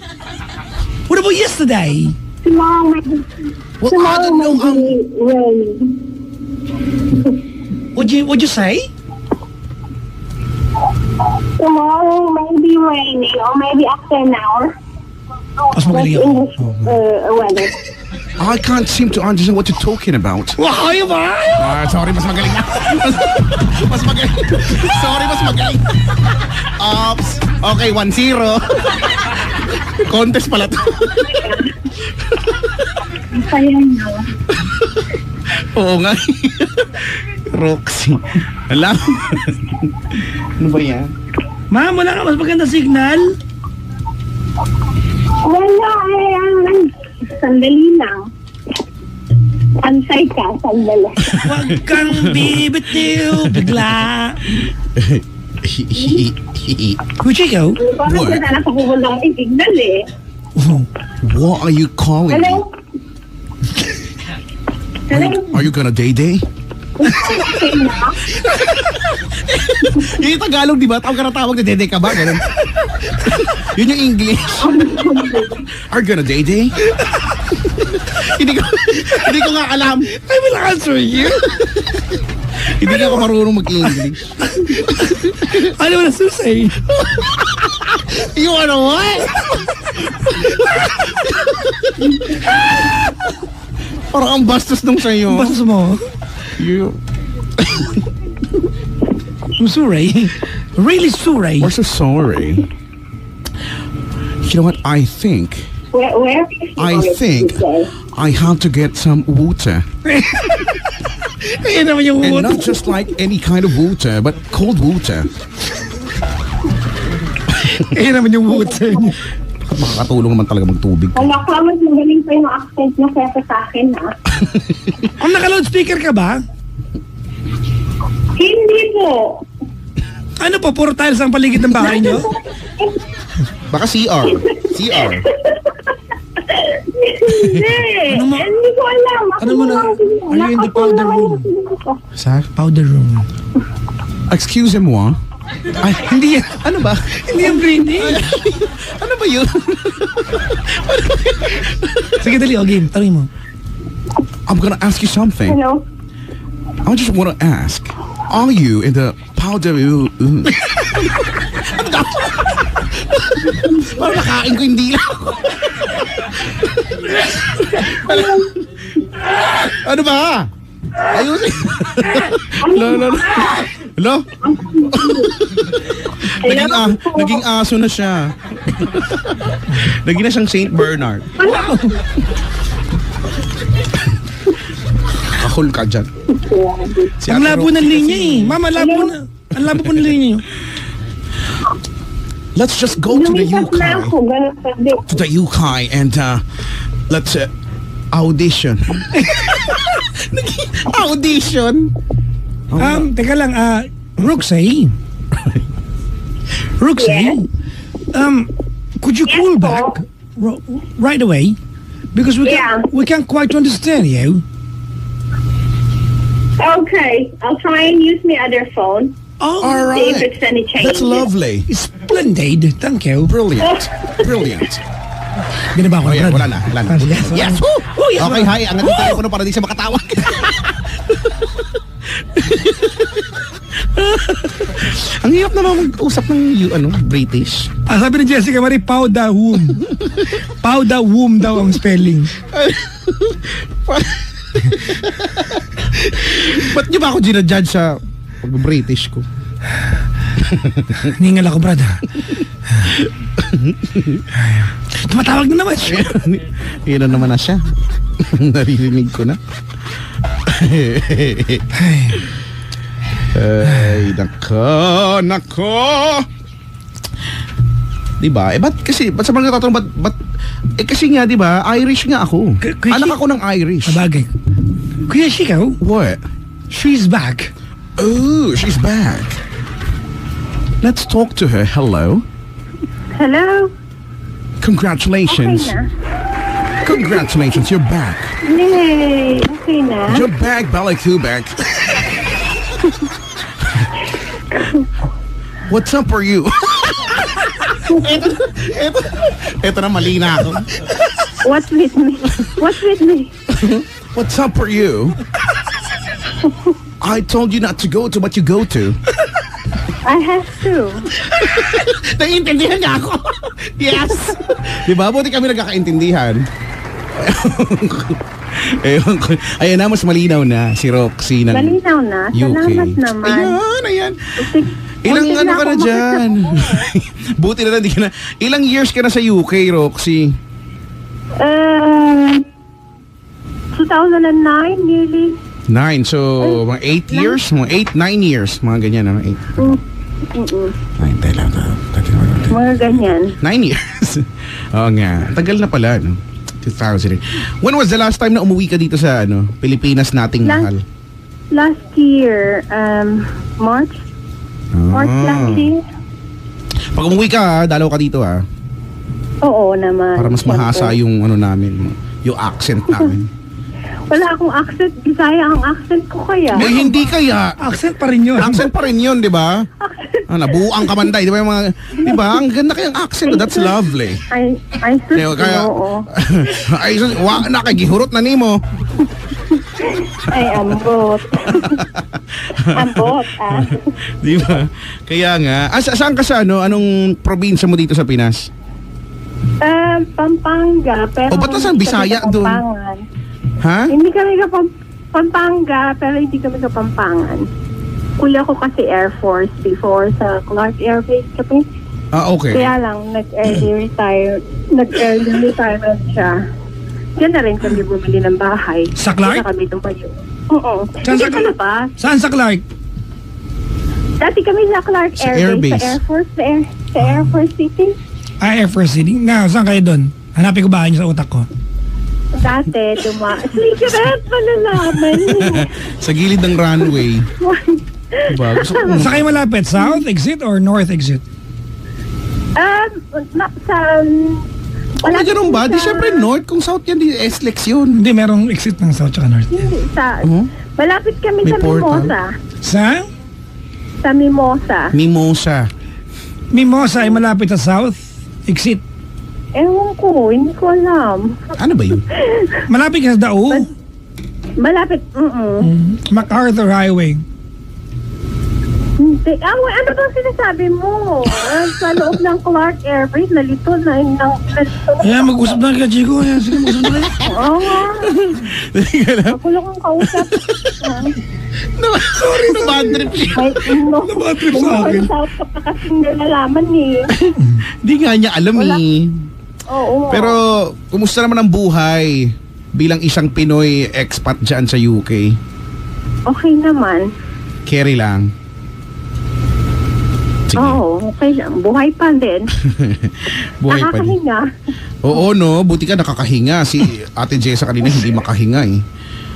B: What about yesterday?
E: Tomorrow might
C: Well, I don't know.
E: be rainy.
B: What'd you say?
E: Tomorrow may be rainy or maybe after an hour.
B: Mas
E: That's
B: magaling ako.
E: English weather.
C: I can't seem to understand what you're talking about.
B: Why ba?
C: Sorry, mas magaling na. Mas magaling. Sorry, mas magaling. Ops. Okay, 1-0. Contest pala to.
E: Kaya na.
C: Oo nga. Roxy. Alam. Ano ba yan?
B: Ma'am, wala ka mas maganda signal?
E: Wala sandali lang. Ansay ka, sandali.
B: Huwag kang bibitiw bigla. Kuya Chico?
E: Parang
C: What?
E: sa sana pakukulang signal eh.
C: What are you calling me?
E: Hello? Hello?
C: Are you gonna day-day? Yung Tagalog, di ba? Tawag ka na tawag na dede ka ba? Ganun. Yun yung English. Are you gonna day-day? Hindi ko nga alam.
B: I will answer you.
C: Hindi ka marunong mag-English.
B: Ano mo na susay?
C: You wanna what? Parang ang bastos nung sa'yo.
B: Basta mo.
C: You...
B: I'm sorry. Really sorry.
C: We're so sorry. You know what? I think
E: Where
C: I have to get some water.
B: Ayun naman yung
C: And
B: water.
C: not just like any kind of water, but cold water.
B: Ayun naman yung water.
C: Bakit makakatulong naman talaga magtubig?
E: Wala ka, mas magaling pa yung accent niya kaya sa akin ha.
B: Kung naka-loudspeaker ka ba?
E: Hindi po.
B: Ano po, puro tiles ang paligid ng bahay niyo?
C: Baka CR. CR.
E: Hindi.
B: Ano mo-
E: Hindi ko alam.
B: ano mo na- are you in the powder room?
C: Sa?
B: Powder room.
C: Excusez-moi. Ay, hindi yan. Ano ba?
B: Hindi yung breathing.
C: Ano ba yun?
B: Sige, dali. O, game. Tanong mo.
C: I'm gonna ask you something.
E: Hello?
C: I just wanna ask. Are you in the powder room? Parang nakain ko yung dila ko. Ano ba? Ayusin. Lo. Hello? Naging aso na siya. Naging na siyang Saint Bernard. Kahul ka dyan. Si
B: Ang
C: Ate
B: labo
C: Roxy
B: ng linya
C: kasi-
B: eh. Mama, labo na. Ang labo po ng linya niyo.
C: Let's just go to the
E: Lumipas na ako.
C: UK.
E: Ganun pa din.
C: To the UK and let's audition. Audition?
B: Teka lang, Roxy. Roxy, could you call
E: Yes,
B: back right away? Because we
E: Yeah.
B: can't quite understand you.
E: Okay, I'll try and use my other phone.
B: Oh,
C: All
E: See if
C: right.
E: it's any
C: That's
E: changes.
C: lovely.
B: splendid. Thank you.
C: Brilliant. Brilliant.
B: Binaba ko
C: Oh, yan,
B: Brad.
C: wala na.
B: Ah, sige.
C: Yes.
B: Oh, yes.
C: Okay, hi. Angat yung telepono para di siya makatawag. Ang hirap naman mag-usap ng British.
B: Ah, sabi ni Jessica Marie, Pau da womb. Pau da womb daw ang spelling.
C: Ba't niyo ba ako ginajudge sa pag-British ko?
B: Ningal ako, Brad. Tumatawag na naman siya.
C: Yun na naman na siya. Naririnig ko na. Ay, nako. Diba? Ba't sa mga natatanong, kasi nga, diba, Irish nga ako. Anak ako ng Irish.
B: Sabagay. Kuya Shikaw,
C: What?
B: she's back.
C: Oh, she's back. Let's talk to her. Hello.
E: Hello?
C: Congratulations.
E: Okay na.
C: Congratulations, you're back.
E: Yay! Okay na.
C: You're back, Balakubak. What's up for you? Ito na, mali na ako.
E: What's with me? What's with me?
C: What's up for you? I told you not to go to what you go to.
E: I have to.
C: Naiintindihan niya ako. Yes. Diba? Buti kami nagkakaintindihan. Ewan ko. Ayan na, mas malinaw na si Roxy ng
E: Malinaw na.
C: UK.
E: Salamat naman.
C: Ayan.
E: Buti-
C: Ilang
E: buti
C: ano
E: na
C: ka na
E: ako
C: dyan? Buti na lang, di ka na. Ilang years ka na sa UK, Roxy?
E: 2009, nearly.
C: 9. So, mga 8 years? Mga 8, 9 years. Mga ganyan, ano? 8. 9,
E: Mga ganyan.
C: 9 years. Oo nga. Tagal na pala, no? 2000. When was the last time na umuwi ka dito sa Pilipinas nating mahal?
E: Last year, March last year.
C: Pag umuwi ka, dalaw ka dito
E: Oo naman.
C: para mas mahasa
E: Siyempre.
C: yung namin, yung accent namin.
E: Wala akong accent. Bisaya ang accent ko kaya.
C: Eh, hindi kaya.
B: Accent pa rin yun.
C: Accent pa rin yun, di ba? Nabuang kamanday, di ba yung mga, di ba? Ang ganda kayang accent. That's lovely.
E: I
C: Kaya,
E: oo.
C: ay, nakagihurot na nimo.
E: Ay, ambot. Ambot,
C: Di ba? Kaya nga. Saan ka sa anong probinsya mo dito sa Pinas?
E: Pampanga. Pero
C: ba't nasaan
E: hindi kami
C: Bisaya doon?
E: Kapampangan.
C: Ha?
E: Hindi kami Pampanga, pero hindi kami Kapampangan. Kuli ako kasi Air Force before sa Clark Air Base kami.
C: Okay.
E: Kaya lang, nag-early retirement siya. Diyan na rin kami bumili ng bahay.
B: Sa Clark?
E: Diyan na kami tumayo. Oo.
B: Saan
E: Hindi
B: sa-
E: ka na ba?
B: Saan sa Clark?
E: Dati kami sa Clark
C: Sa
E: Air
C: Air
E: Base,
C: Base.
E: sa Air Force, sa Air Force City.
B: Air Force City. Na, saan kayo doon? Hanapin ko bahay niyo sa utak ko.
E: Dati, secret malalaman.
C: Sa gilid ng runway. Diba? Gusto ko,
B: Sa kayo malapit? South exit or north exit?
C: Wala ganun ba? Di syempre north. Kung south yan, di SLEX yun.
B: Hindi, merong exit ng south tsaka north.
E: Malapit kami
C: May
E: sa
C: portal?
E: Mimosa.
B: Sa
E: Sa Mimosa.
C: Mimosa.
B: Mimosa ay malapit sa south exit.
E: Ewan ko, hindi ko alam.
C: Ano ba yun?
B: Malapit ka sa Dao.
E: Malapit,
B: MacArthur Highway.
E: Hindi. Ano bang sinasabi mo? Sa loob ng Clark Air Base, nalito na.
B: Ayan, mag-usap na ka, Chico. Ayan, sige, mag-usap na kayo.
E: Oo nga. Ako lang ang kausap.
C: Sorry, bad trip siya.
B: Bad trip sa akin.
E: South ka pa kasing nalalaman eh.
C: Di nga niya alam eh.
E: Oo.
C: Pero, kumusta naman ang buhay bilang isang Pinoy expat dyan sa UK?
E: Okay naman.
C: Carry lang. Sige.
E: Oo, okay lang. Buhay pa din.
C: Buhay pa din.
E: Nakakahinga.
C: Oo, no. Buti ka nakakahinga. Si Ate Jessa kanina hindi makahinga eh.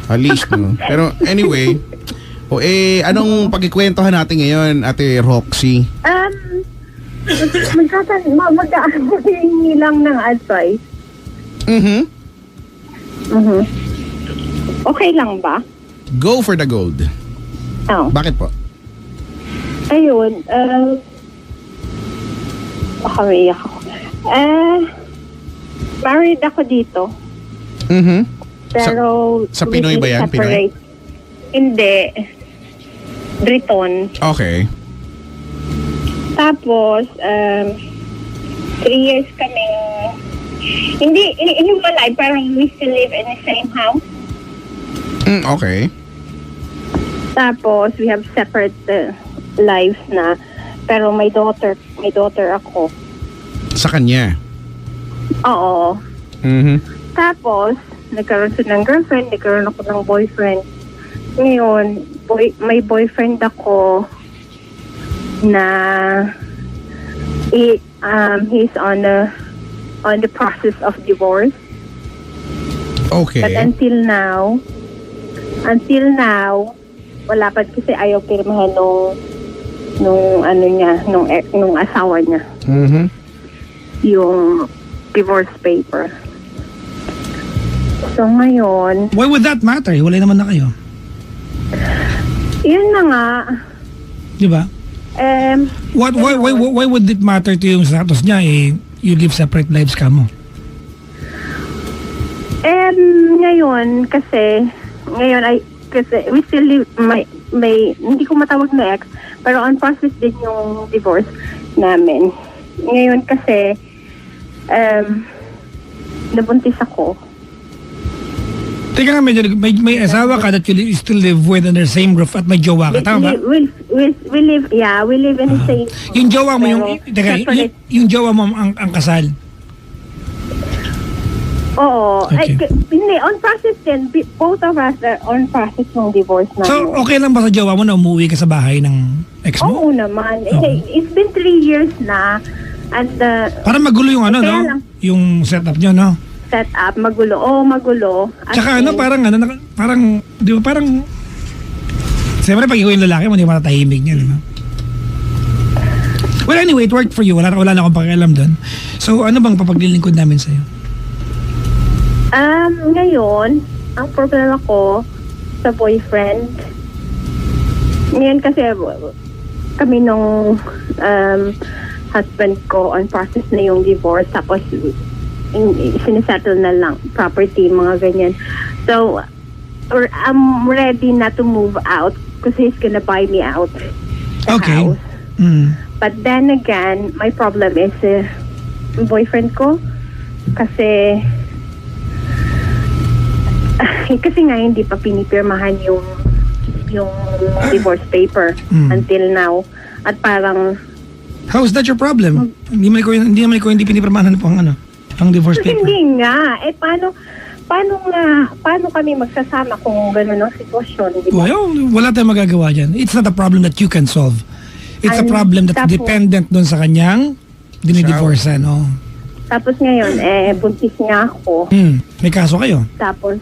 C: At least, no. Pero anyway, anong pagkikwentohan natin ngayon, Ate Roxy?
E: Mag-aangalingi lang ng advice.
C: Mhm.
E: Okay lang ba?
C: Go for the gold.
E: Oh.
C: Bakit po?
E: Ayun, baka maiyak ako. Married ako dito.
C: Mhm.
E: Pero...
C: Sa Pinoy ba yan? Pinoy?
E: separate. Hindi. Briton.
C: Okay.
E: Tapos, 3 years kaming... Hindi, iniwalay. Parang we still live in the same house.
C: Okay.
E: Tapos, we have separate lives na. Pero may daughter ako.
C: Sa kanya.
E: Oo.
C: Mhm.
E: Tapos, nagkaroon siya ng girlfriend, nagkaroon ako ng boyfriend. Ngayon, may boyfriend ako na he's on the process of divorce.
C: Okay.
E: But until now, wala pa kasi ayaw pirmahan nung asawa niya.
C: Mhm.
E: Yung divorce paper. So ngayon,
B: Why would that matter? Wala naman na kayo.
E: yun na nga,
B: Di ba? Why would it matter to yung status niya you live separate lives ka mo?
E: ngayon kasi we still live, may hindi ko matawag na ex, pero on process din yung divorce namin. Ngayon kasi, nabuntis ako.
B: Teka nga, may asawa ka that you still live with under the same roof at may jowa ka, tama ba?
E: We live in the same.
B: Yung jowa mo,
E: Separate.
B: yung jowa mo ang kasal.
E: Oo.
B: Okay.
E: Hindi, on process din. Both of us are on process ng divorce namin.
B: So, okay lang ba sa jowa mo na umuwi ka sa bahay ng ex mo?
E: Oo naman.
B: Oo.
E: It's been 3 years na. And
B: Parang magulo yung ano,
E: Kaya
B: no?
E: lang.
B: Yung setup nyo, no?
E: set up, magulo. Magulo.
B: Tsaka ano, parang, di ba parang, siyempre pag ikaw yung lalaki mo, di ba matatahimik niya, di ba? Well, anyway, it worked for you. Wala na akong pakialam doon. So, ano bang papaglilingkod namin sa'yo?
E: Ngayon, ang problema ko sa boyfriend, ngayon kasi kami nung husband ko on process na yung divorce, tapos sinisettle na lang property, mga ganyan. So, I'm ready na to move out kasi he's gonna buy me out the
B: Okay.
E: house. But then again, my problem is yung boyfriend ko kasi nga hindi pa pinipirmahan yung divorce paper until now. At parang
B: How is that your problem? Hindi naman ko hindi pinipirmahan po ang divorce paper.
E: hindi nga. Paano kami magsasama kung gano'n ang sitwasyon? Di ba?
B: Well, wala tayong magagawa dyan. It's not a problem that you can solve. It's a problem that's
E: Tapos-
B: dependent doon sa kanyang dinidivorcean. Oh.
E: Tapos ngayon, buntis nga ako.
B: May kaso kayo?
E: Tapos,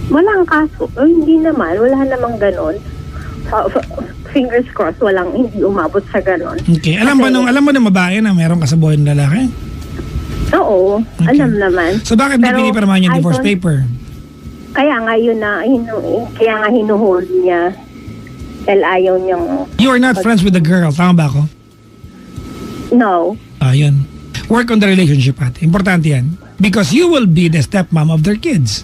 E: walang kaso. Hindi naman. Wala namang gano'n. Fingers crossed, hindi umabot sa gano'n.
B: Okay. Alam mo ng babae na meron kasabuhay ng lalaki?
E: Oo,
B: Okay.
E: alam naman.
B: So bakit hindi
E: Pero
B: pinipirmahan yung
E: I
B: divorce
E: don't-
B: paper?
E: Kaya nga yun na, kaya nga hinuhold niya. Dahil ayaw niyang,
B: You are not friends with the girl. Tama ba ako?
E: no.
B: Yun. Work on the relationship, ate. Importante yan. Because you will be the stepmom of their kids.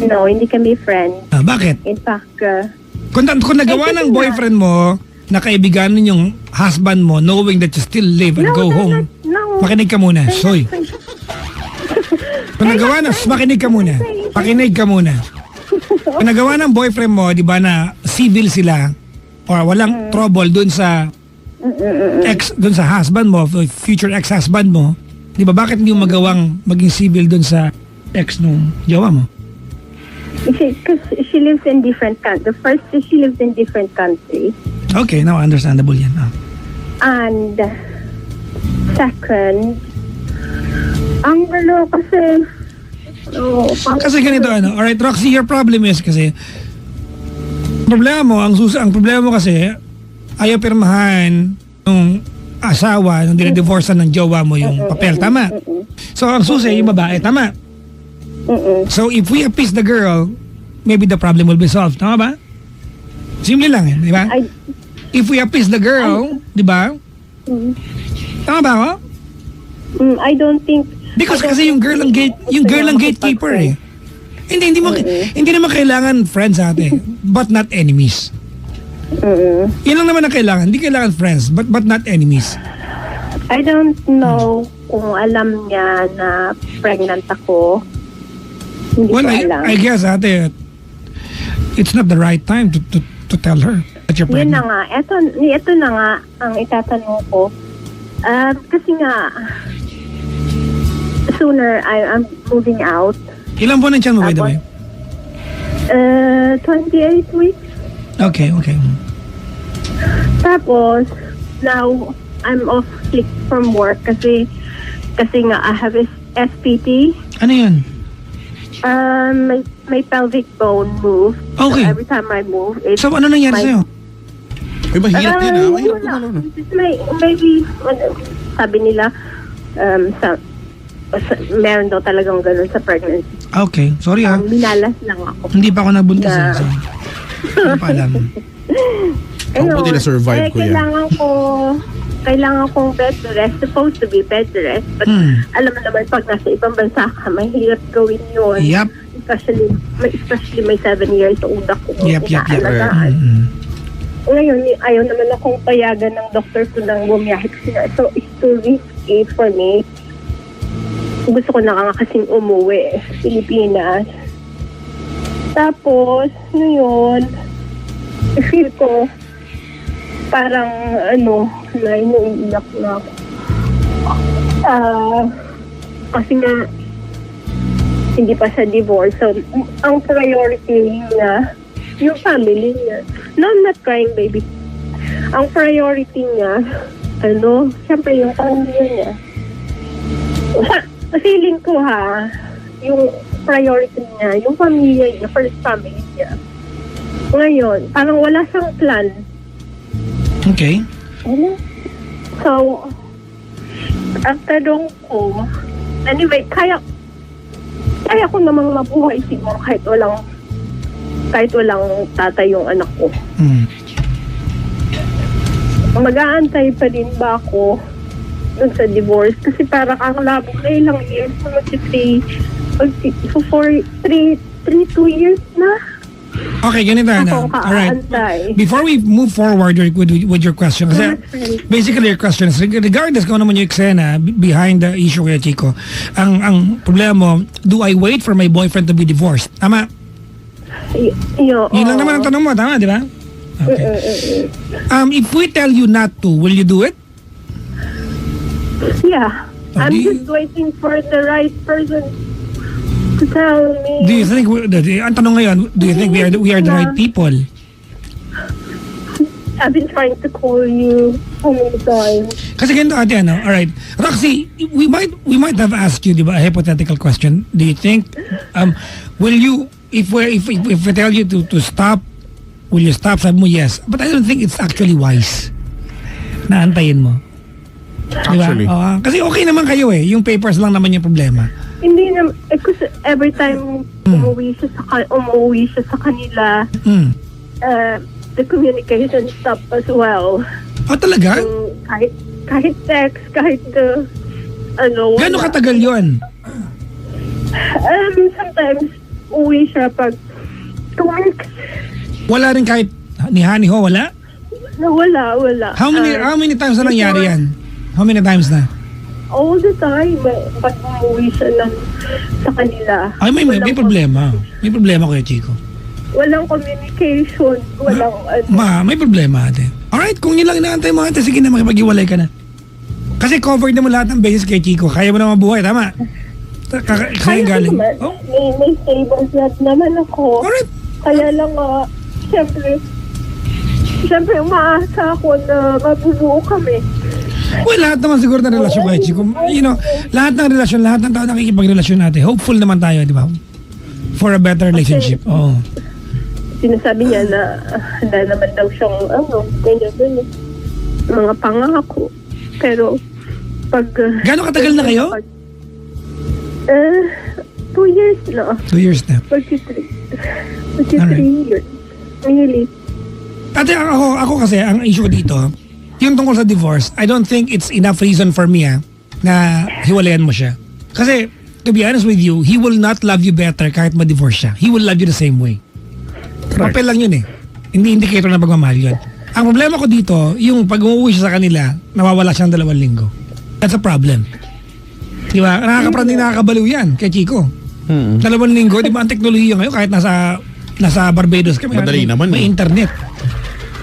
E: No, hindi kami friends.
B: Bakit?
E: In fact,
B: Kung nagawa ng boyfriend mo na kaibigan yung husband mo knowing that you still live and go home, makinig ka muna. Soy. Kung nagawa na, makinig ka muna. Pakinig ka muna. Kung nagawa ng boyfriend mo, di ba na civil sila or walang trouble dun sa dun sa husband mo, future ex-husband mo, di ba bakit hindi mo magawang maging civil dun sa ex nung jowa mo?
E: because she lives in different country. First, she lives in different country.
B: Okay, now understandable yan.
E: And second, ang gulo kasi,
B: Kasi ganito alright Roxy, your problem is kasi problema mo, ang problema mo kasi ayaw pirmahan ng asawa nung dinidivorcean ng jowa mo yung papel, tama? So ang susi yung babae, tama? So if we appease the girl, maybe the problem will be solved. Tama ba? Simple lang eh, di ba? If we appease the girl, di ba? Tama ba ako?
E: I don't think...
B: Because kasi yung girl ang gatekeeper eh. Hindi naman kailangan friends ate, but not enemies. Yun lang naman ang kailangan. Hindi kailangan friends, but not enemies.
E: I don't know kung alam niya na pregnant ako. Hindi
B: Well,
E: ko alam.
B: I guess ate, it's not the right time to tell her that you're
E: Yun na
B: pregnant.
E: nga. Ito na nga ang itatanong ko. Kasi nga, sooner I'm moving out.
B: Ilang buwan ang tiyan mo by the way?
E: 28 weeks.
B: Okay.
E: Tapos, now, I'm off sick from work kasi nga I have SPT.
B: Ano yun?
E: My pelvic bone moved.
B: Okay.
E: So every time I move, it's...
B: So ano nangyari
E: my-
B: sa'yo?
C: Ay, mahirap yan ha. Mahirap
E: wala.
C: yan.
E: Maybe, sabi nila, meron daw talagang ganun sa pregnancy.
B: Okay, sorry ha.
E: Minalas lang ako.
B: Hindi pa ako nabuntis eh.
E: Na-
B: So, hindi pa alam.
C: Ang buti na-survive ko yan.
E: Kailangan kong bed rest. Supposed to be bed rest. But alam mo naman, pag nasa ibang bansa ka, mahirap gawin yun.
B: Yep.
E: Especially may 7 years old ako.
B: Yep.
E: Inaalagaan. Ngayon, ayaw naman akong payagan ng doktor ko ng bumiyahe kasi nga. So, it's too risky for me. Gusto ko na nga kasing umuwi sa Pilipinas. Tapos, ngayon, feel ko parang na inuiyak na ako. Kasi nga, hindi pa siya divorce. So, ang priority niya, yung family niya. No, I'm not crying, baby. Ang priority niya, siyempre yung pamilya niya. Feeling ko yung priority niya, yung pamilya niya, first family niya. Ngayon, parang wala siyang plan.
B: Okay.
E: So, ang tanong ko, anyway, kaya ko namang mabuhay siguro kahit walang tatay yung anak ko. Mag-aantay pa din ba ako dun sa divorce? Kasi parang ang labog na ilang years, for 2 years na.
B: Okay, ganito na. Alright. Before we move forward with your question, kasi basically your question is, regardless kung ano man yung eksena behind the issue kaya Chico, ang problema mo, do I wait for my boyfriend to be divorced? Tama? Yun lang naman ang tanong mo, tama, di ba? Okay. If we tell you not to, will you do it?
E: Yeah. I'm just waiting for the right person to tell me.
B: Do you think, ang tanong ngayon, do you think we are the right people?
E: I've been trying to call you so many times.
B: Kasi ganito ate, alright. Roxy, we might have asked you, di ba, a hypothetical question. Do you think, will you, if we tell you to stop, will you stop? Sabi mo yes. But I don't think it's actually wise na antayin mo. Diba?
C: Actually.
B: Kasi okay naman kayo eh. Yung papers lang naman yung problema.
E: Hindi naman, kasi every time umuwi siya sa kanila, the communication stopped as well.
B: Oh, talaga?
E: Kahit text, kahit
B: Gano'ng katagal yun?
E: Sometimes, uwi siya pag 2 weeks.
B: Wala rin kahit ni Hani Ho, wala?
E: Wala.
B: How many times na nangyari yan? How many times na?
E: All the time. Pag umuwi siya sa kanila.
B: Ay, may problema. May problema Kuya Chico.
E: Walang communication. Walang
B: May problema ate. Alright, kung yun lang inaantay mo ate, sige na, makipag-iwalay ka na. Kasi covered na mo lahat ng basis kay Chico. Kaya mo na mabuhay, tama? Kaya galing.
E: Naman.
B: Oh?
E: May stable flat naman ako.
B: Alright.
E: Kaya lang siyempre umaasa ako na mabubuo kami.
B: Well, lahat naman siguro ng relasyon kay Chico. Lahat ng relasyon, lahat ng tao nakikipagrelasyon natin. Hopeful naman tayo, di ba? For a better relationship. Oo.
E: Sinasabi niya na handa naman daw siyang ganyan. Mga pangako. Pero pag...
B: Gano'ng katagal na kayo?
E: 2 years na.
B: 2 years na.
E: 43. 3 years. Really.
B: Ate, ako kasi, ang issue ko dito, yung tungkol sa divorce, I don't think it's enough reason for me na hiwalayan mo siya. Kasi, to be honest with you, he will not love you better kahit ma-divorce siya. He will love you the same way. Papel lang yun eh. Hindi indicator na pagmamahal yun. Ang problema ko dito, yung pag umuwi siya sa kanila, nawawala siya ng 2 linggo. That's a problem. Di ba? Nakakabaliw yan kay Chico. 2 linggo, di ba ang teknolohiya ngayon kahit nasa Barbados ka,
C: Madali naman
B: may
C: eh.
B: internet.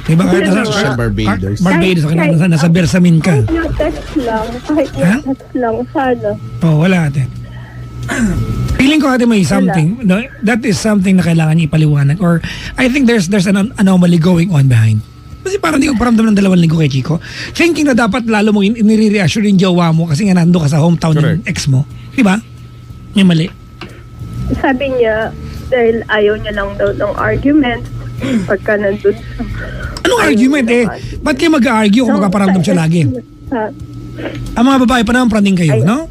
B: Di ba? Kahit
C: Sa Barbados.
B: Barbados, nasa Bersamin ka.
E: Kahit yung text lang. Kahit
B: Ha?
E: yung text lang. Sana.
B: Oh, wala ate. Feeling ko ate may something, no, that is something na kailangan niya ipaliwanag or I think there's an anomaly going on behind. Kasi parang hindi ko paramdam ng 2 linggo kay Chico. Thinking na dapat lalo mong inire-reassure yung jowa mo kasi nga nando ka sa hometown ng ex mo. Di ba? May mali.
E: Sabi niya, dahil ayaw niya lang daw ng argument pagka nandun sa...
B: Anong argument eh? Ba't kayo mag-argue kung magpaparamdam siya lagi? Ang mga babae pa naman praning kayo, no?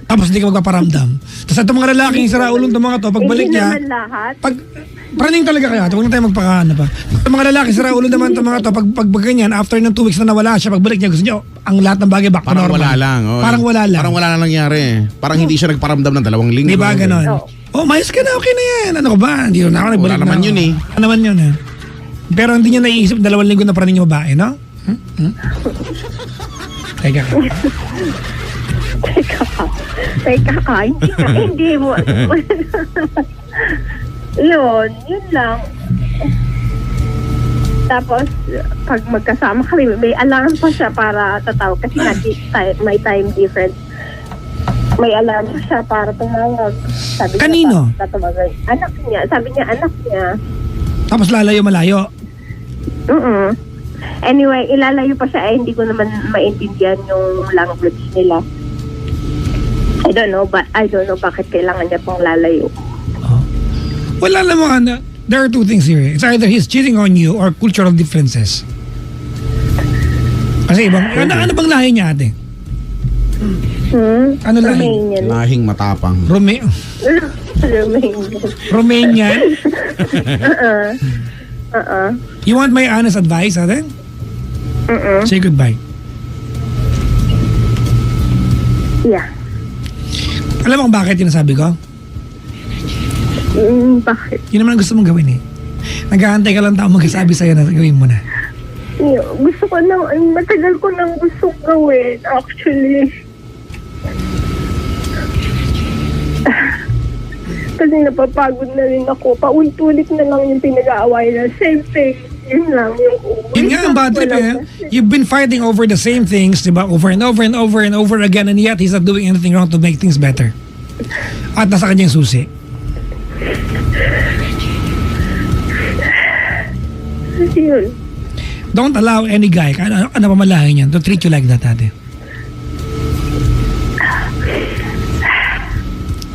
B: Tapos hindi ka magpaparamdam. Tapos itong mga lalaking sira ulong itong mga to, pagbalik
E: Hindi
B: niya,
E: naman lahat.
B: praning talaga kayo. Huwag na tayo magpakaano pa. Itong mga lalaki sira ulo naman itong mga to, pag ganyan, after ng 2 weeks na nawala siya, pagbalik niya, gusto niya, ang lahat ng bagay back to
C: Parang
B: normal.
C: wala lang. Oh.
B: Parang wala lang.
C: Parang wala lang nangyari. Parang hindi siya nagparamdam ng 2 linggo.
B: Di ba ganon? Oh, mayos ka na, okay na yan. Ano ko ba? Hindi na ako nagbalik
C: Wala naman
B: na.
C: yun eh.
B: Ano naman yun eh. Pero hindi niya naiisip 2 linggo na praning yung babae, no? Teka ka.
E: Teka ka, hindi mo. yun lang. Tapos, pag magkasama kami, may alarm pa siya para tatawag. Kasi may time difference. May alarm pa siya para tumawag. Sabi
B: Kanino?
E: Niya, tatawagan. Anak niya. Sabi niya, anak niya.
B: Tapos malayo.
E: Anyway, ilalayo pa siya. Hindi ko naman maintindihan yung language nila. I don't know bakit kailangan niya pong lalayo.
B: Wala naman, there are 2 things here. It's either he's cheating on you or cultural differences. Kasi ibang, ano bang lahi niya ate? Ano lahi?
E: Romanian.
C: Lahing matapang.
E: Romanian.
B: Romanian? You want my honest advice, ate? Say goodbye.
E: Yeah.
B: Alam mo kung bakit yung nasabi ko?
E: Bakit?
B: Yun naman ang gusto mong gawin eh. Naghahantay ka lang tao magsasabi sa'yo na gawin mo na.
E: Gusto ko nang, matagal ko nang gusto gawin, actually. Kasi napapagod na rin ako. Paulit-ulit na lang yung pinag-aaway na same thing. Yun lang.
B: Yun nga ang bad trip eh. You've been fighting over the same things, diba? Over and over and over and over again and yet he's not doing anything wrong to make things better. At nasa kanyang susi.
E: Yun.
B: Don't allow any guy, ano pa malahin yan, to treat you like that, ate.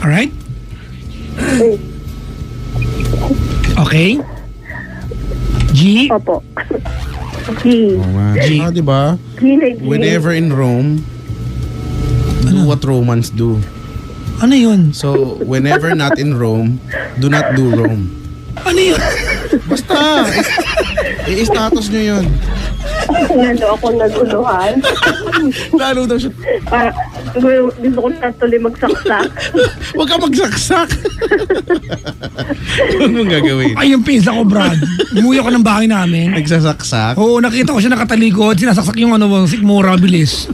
B: Alright? Okay? G?
E: Opo. G.
C: Oo nga.
B: G.
C: Diba?
E: G na G.
C: Whenever in Rome, do what Romans do.
B: Ano yun?
C: So, whenever not in Rome, do not do Rome.
B: Ano yun?
C: Basta! I-status nyo yun.
E: Lalo ako naguluhan.
C: Lalo daw siya.
E: Gusto ko na tuloy magsaksak.
C: Huwag ka magsaksak. Huwag mong gagawin.
B: Ay, yung pinsa ko, Brad. Umuwi ako ng bahay namin.
C: Nagsasaksak.
B: Oo, nakita ko siya nakatalikod. Sinasaksak yung sikmura, bilis.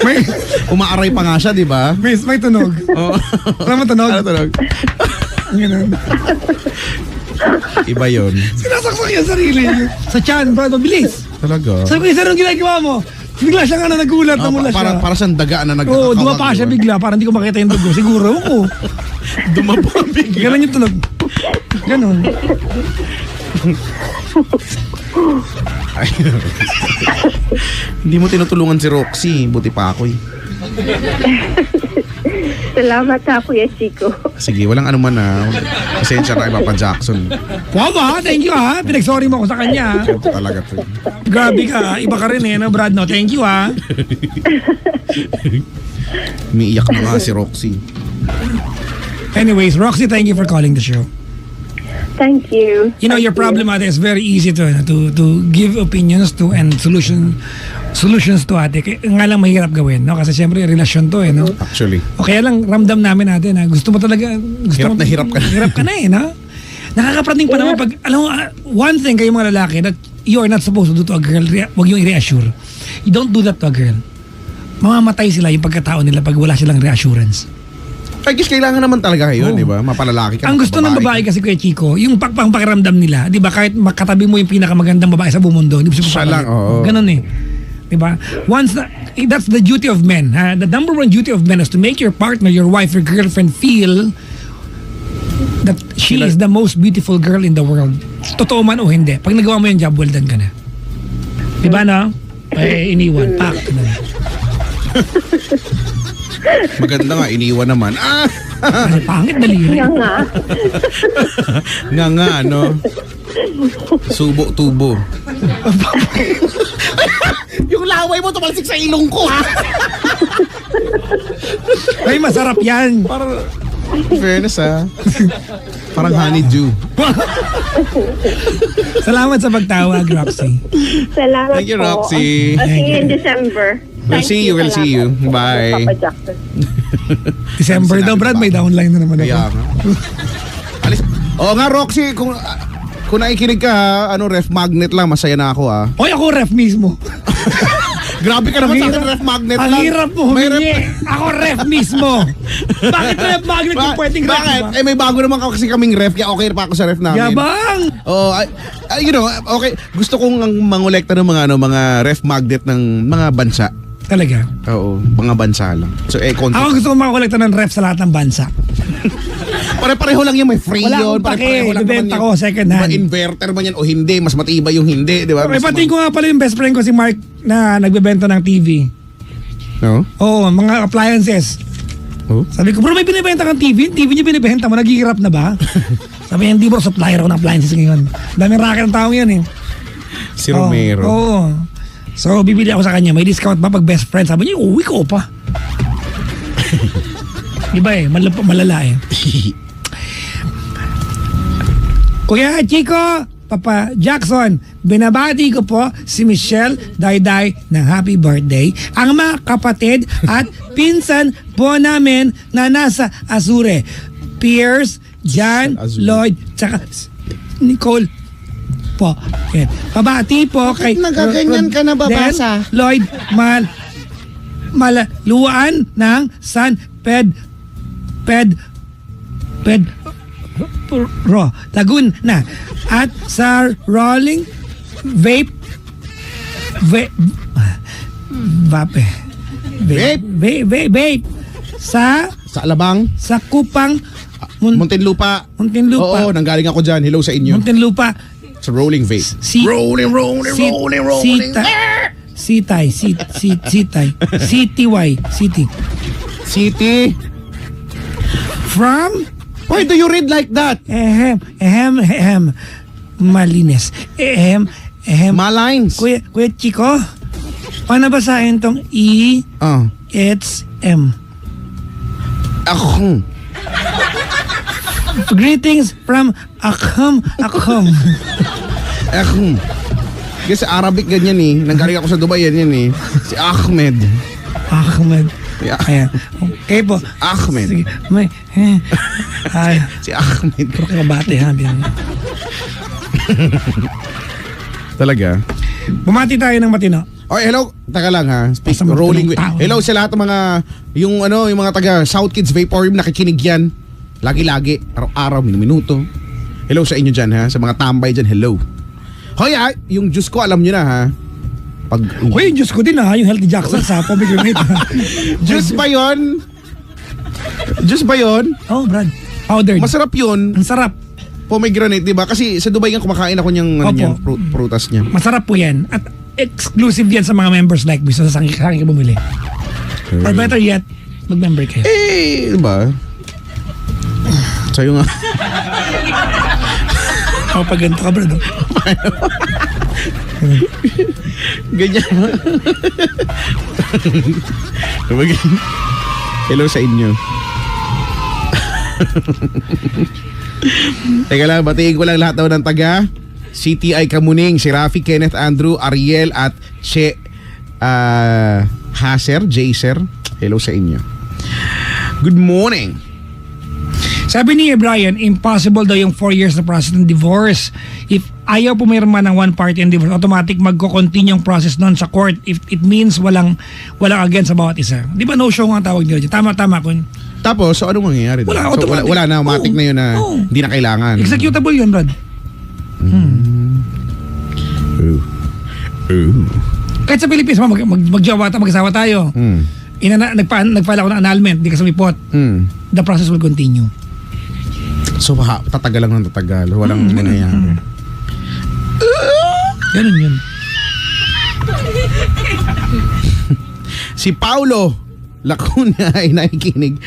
B: May,
C: Umaaray pa nga siya, di ba?
B: may tunog.
C: Oo.
B: Ano tunog?
C: Ano tunog?
B: Ganun.
C: Iba yun.
B: Sinasaksak yung sarili niya. Sa tiyan, Brad, mabilis.
C: Talaga?
B: Sabi ko, sir, anong ginagawa mo? Bigla siya nga na nagulat, namula siya.
C: Para siyang daga na
B: Oo,
C: nagkakawag.
B: dumapa siya bigla, para hindi ko makita yung dugo. Siguro, oo.
C: Dumapa bigla.
B: Ganun yung tunog. Ganun.
C: Ay, hindi mo tinutulungan si Roxy. Buti pa ako eh.
E: Salamat ha, Kuya Chico.
C: Sige, walang anuman na. Pasensya na kay Papa Jackson.
B: Wow ha, thank you ha. Pinag-sorry mo ako sa kanya.
C: Ito talaga to.
B: Grabe ka, iba ka rin eh, no, Brad, no? Thank you ha.
C: Umiiyak na nga si Roxy.
B: Anyways, Roxy, thank you for calling the show.
E: Thank you.
B: You know, your problem, ate, is very easy to give opinions to and solutions to, ate. Kaya nga lang mahirap gawin, no? Kasi syempre, relasyon to, no?
C: Actually.
B: O kaya lang, ramdam namin natin na gusto mo talaga,
C: Hirap na hirap ka na.
B: Hirap ka na no? Nakakaprating pa naman pag, alam mo, one thing kayo mga lalaki that you are not supposed to do to a girl, wag yung i-reassure. You don't do that to a girl. Mamamatay sila yung pagkatao nila pag wala silang reassurance.
C: I guess kailangan naman talaga kayo, di ba? Mapalalaki ka.
B: Ang gusto ng babae kasi, Kuya Chico, yung pakiramdam nila, di ba, kahit makatabi mo yung pinakamagandang babae sa buong mundo, hindi mo siya
C: Siya lang, oo.
B: Ganun eh. Di ba? That's the duty of men. Ha? The number one duty of men is to make your partner, your wife, your girlfriend feel that she is the most beautiful girl in the world. Totoo man o hindi. Pag nagawa mo yung job, well done ka na. Di ba, no? Iniwan. Pak.
C: Maganda nga, iniwan naman.
B: Kasi pangit, daliri.
C: Nga, no? Subo, tubo. Yung laway mo tumalsik sa ilong ko, ha?
B: Ay, masarap yan.
C: Parang, fairness, ha? Parang honeydew.
B: Salamat sa pagtawag, Roxy.
E: Salamat
C: Thank you,
E: po.
C: Roxy.
E: I'll see you in December.
C: We'll see you, we'll see you. Bye.
E: Papa Jackson.
B: December daw, Brad, may downline na naman ako.
C: Kaya nga. Alis. Oo nga, Roxy, kung nakikinig ka, ha, ref magnet lang, masaya na ako, ha?
B: Oy, ako ref mismo.
C: Grabe ka naman sa akin, ref magnet
B: Ang
C: lang.
B: hirap mo humingi. Ako ref mismo. Bakit ref magnet yung pwedeng ref?
C: Bakit?
B: Diba?
C: May bago naman kasi kaming ref, kaya okay pa ako sa ref namin.
B: Yabang!
C: Oh, okay. Gusto kong mangolekta ng mga ref magnet ng mga bansa.
B: Talaga?
C: Oo, mga bansa lang. So, konti.
B: Ako gusto ko makakolekta ng ref sa lahat ng bansa.
C: Pare-pareho lang yan, may free
B: Wala
C: yun.
B: akong pake,
C: Pare-pareho lang naman
B: ibenta
C: yan.
B: ko, second hand.
C: Diba, inverter man yan o hindi, mas matibay yung hindi, di ba?
B: May pating ko nga pala yung best friend ko si Mark na nagbebenta ng TV.
C: No?
B: Oo, mga appliances.
C: Oh?
B: Sabi ko, bro, may binibenta kang TV? TV niya binibenta mo, naghihirap na ba? Sabi niya, hindi bro, supplier ako ng appliances ngayon. Daming racket ng tao yan eh.
C: Si Romero.
B: Oo. So, bibili ako sa kanya. May discount ba pag best friend? Sabi niya, uwi ko pa. Diba eh, malala eh. Kuya Chico, Papa Jackson, binabati ko po si Michelle Dayday ng happy birthday. Ang mga kapatid at pinsan po namin na nasa Azure. Pierce, John,
C: Azure.
B: Lloyd, tsaka Nicole po. Yan. Pabati po kay
C: nagaganyan ka na babasa?
B: Den, Lloyd, Malaluan ng San Pedro Laguna at sa Rolling Vape sa
C: Alabang,
B: Kupang
C: Muntinlupa.
B: Muntinlupa.
C: Oo, nanggaling ako dyan. Hello sa inyo.
B: Muntinlupa.
C: Sa Rolling Vape.
B: Rolling. Sitay. CTY.
C: City.
B: From
C: Why do you read like that?
B: Malinis.
C: Malines.
B: Kuya Chico, paano basahin tong E, it's M?
C: Akong.
B: Greetings from Akham.
C: Akong. Kasi Arabic ganyan eh. Nanggaling ako sa Dubai yan eh. Si Ahmed.
B: Ahmed.
C: Yeah.
B: Ayan. Okay po.
C: Ahmed.
B: Sige. May, ay,
C: Si Ahmed.
B: puro kabate ha.
C: Talaga?
B: Bumati tayo ng matino.
C: Okay, hello. Taka lang ha.
B: Basta
C: Rolling
B: magtanong tao.
C: Hello sa lahat ng mga yung mga taga South Kids Vaporium nakikinig yan. Lagi-lagi, araw-araw, minuto. Hello sa inyo dyan ha. Sa mga tambay dyan, hello. Hoy ha, yung juice ko alam nyo na ha. Pag
B: Hoy, yung Diyos ko din ha. Yung Healthy Jackson sa pomegranate ha.
C: juice ba yun? Juice ba yun?
B: Oh, Brad. Powdered.
C: Masarap yun.
B: Ang sarap.
C: Pomegranate, di ba? Kasi sa Dubai nga kumakain ako niyang
B: Opo.
C: prutas niya.
B: Masarap po yan. At exclusive yan sa mga members like me. So, sa akin ka bumili. Or better yet, mag-member kayo.
C: Eh, di ba? Sa'yo nga.
B: Oh, pag ganito ka, Brad.
C: Ganyan. Hello sa inyo. Teka lang, batiin ko lang lahat daw ng taga CTI Kamuning, si Rafi, Kenneth, Andrew, Ariel at Che Haser, Jaser. Hello sa inyo. Good morning.
B: Sabi ni Brian, impossible daw yung 4 years na process ng divorce. If ayaw pumirma ng one party in divorce, automatic magko-continue yung process nun sa court. If it means walang against sa bawat isa. Di ba no show nga ang tawag nila dyan? Tama kun.
C: Tapos, so anong mangyayari doon?
B: Wala,
C: So,
B: automatic.
C: wala na, automatic na yun na hindi na kailangan.
B: Executable yun, Brad. Kahit sa Pilipinas, mag-asawa tayo. Nagfile ako ng annulment, di ka sumipot. The process will continue.
C: So, tatagal lang ng tatagal. Walang mangyayari.
B: Ganun yun.
C: Si Paulo Lacuna ay nakikinig.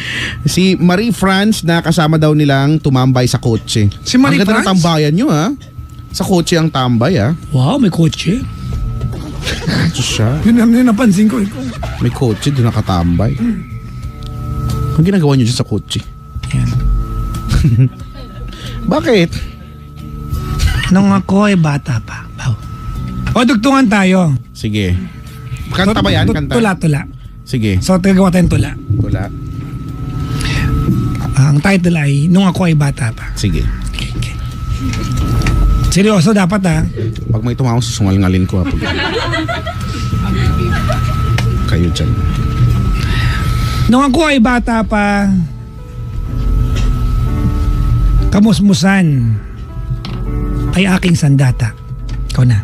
C: Si Marie France na kasama daw nilang tumambay sa kotse.
B: Si Marie
C: Ang ganda ng
B: France?
C: tambayan nyo ha. Sa kotse ang tambay ha.
B: Wow, may kotse.
C: Ito siya.
B: Yun ang napansin ko.
C: May kotse doon nakatambay. Ang ginagawa nyo dyan sa kotse?
B: Yan.
C: Bakit?
B: Nung ako ay bata pa. Wow. O, dugtungan tayo.
C: Sige. Kanta ba yan? Kanta?
B: Tula.
C: Sige.
B: So, tagagawa tayong tula.
C: Tula.
B: Ang title ay, Nung Ako Ay Bata Pa.
C: Sige.
B: Okay. Seryoso dapat ha.
C: Pag may tumawang susungal-ngalin ko ha. Kayo dyan.
B: Nung ako ay bata pa, kamusmusan ay aking sandata. Ikaw na.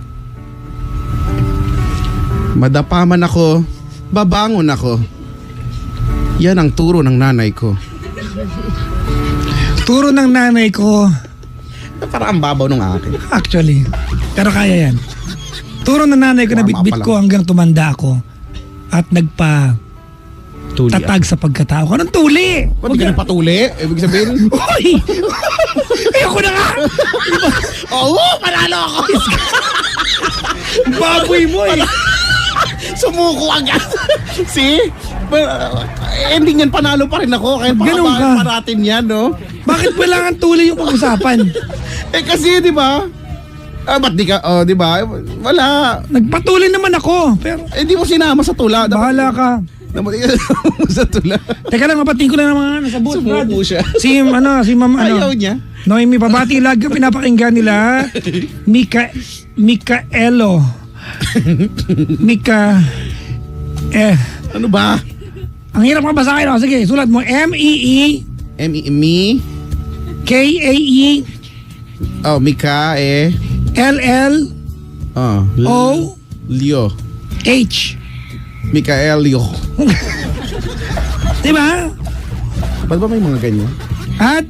C: Madapa man ako, babangon ako. Yan ang turo ng nanay ko.
B: Turo ng nanay ko,
C: Para ang babaw ng akin.
B: actually, pero kaya yan. Turo ng nanay ko na
C: Warm up
B: bitbit
C: pa lang.
B: ko hanggang tumanda ako at
C: Tuli.
B: tatag sa pagkatao ko. Anong tuli?
C: Ba't di ka nang patuli? Ibig sabihin?
B: Uy! Ayoko na nga!
C: Oo, panalo ako!
B: Baboy mo eh!
C: Sumuko agad. See? Ending yan, panalo pa rin ako. Kaya
B: Ganun ka.
C: pakabahan pa natin yan, no?
B: Bakit kailangan tuli yung pag-usapan?
C: Kasi, di ba? Ba't di ka, di ba? Wala.
B: Nagpatuli naman ako, pero
C: Di mo sinama sa tula.
B: bahala ka.
C: Dapat sa tula.
B: Teka lang, mapating ko lang ng mga nasa booth, Brad.
C: Sumuko siya.
B: Si Ma'am,
C: Ayaw niya.
B: Noemi, pabati lag yung pinapakinggan nila. Mikaelo.
C: Ano ba?
B: Ang hirap mabasahin. Oh. Sige, sulat mo.
C: Me?
B: Kae
C: Oh, Mika,
B: LL O
C: Leo.
B: H.
C: Mikael Leo.
B: Diba?
C: Ba't ba may mga ganyan?
B: At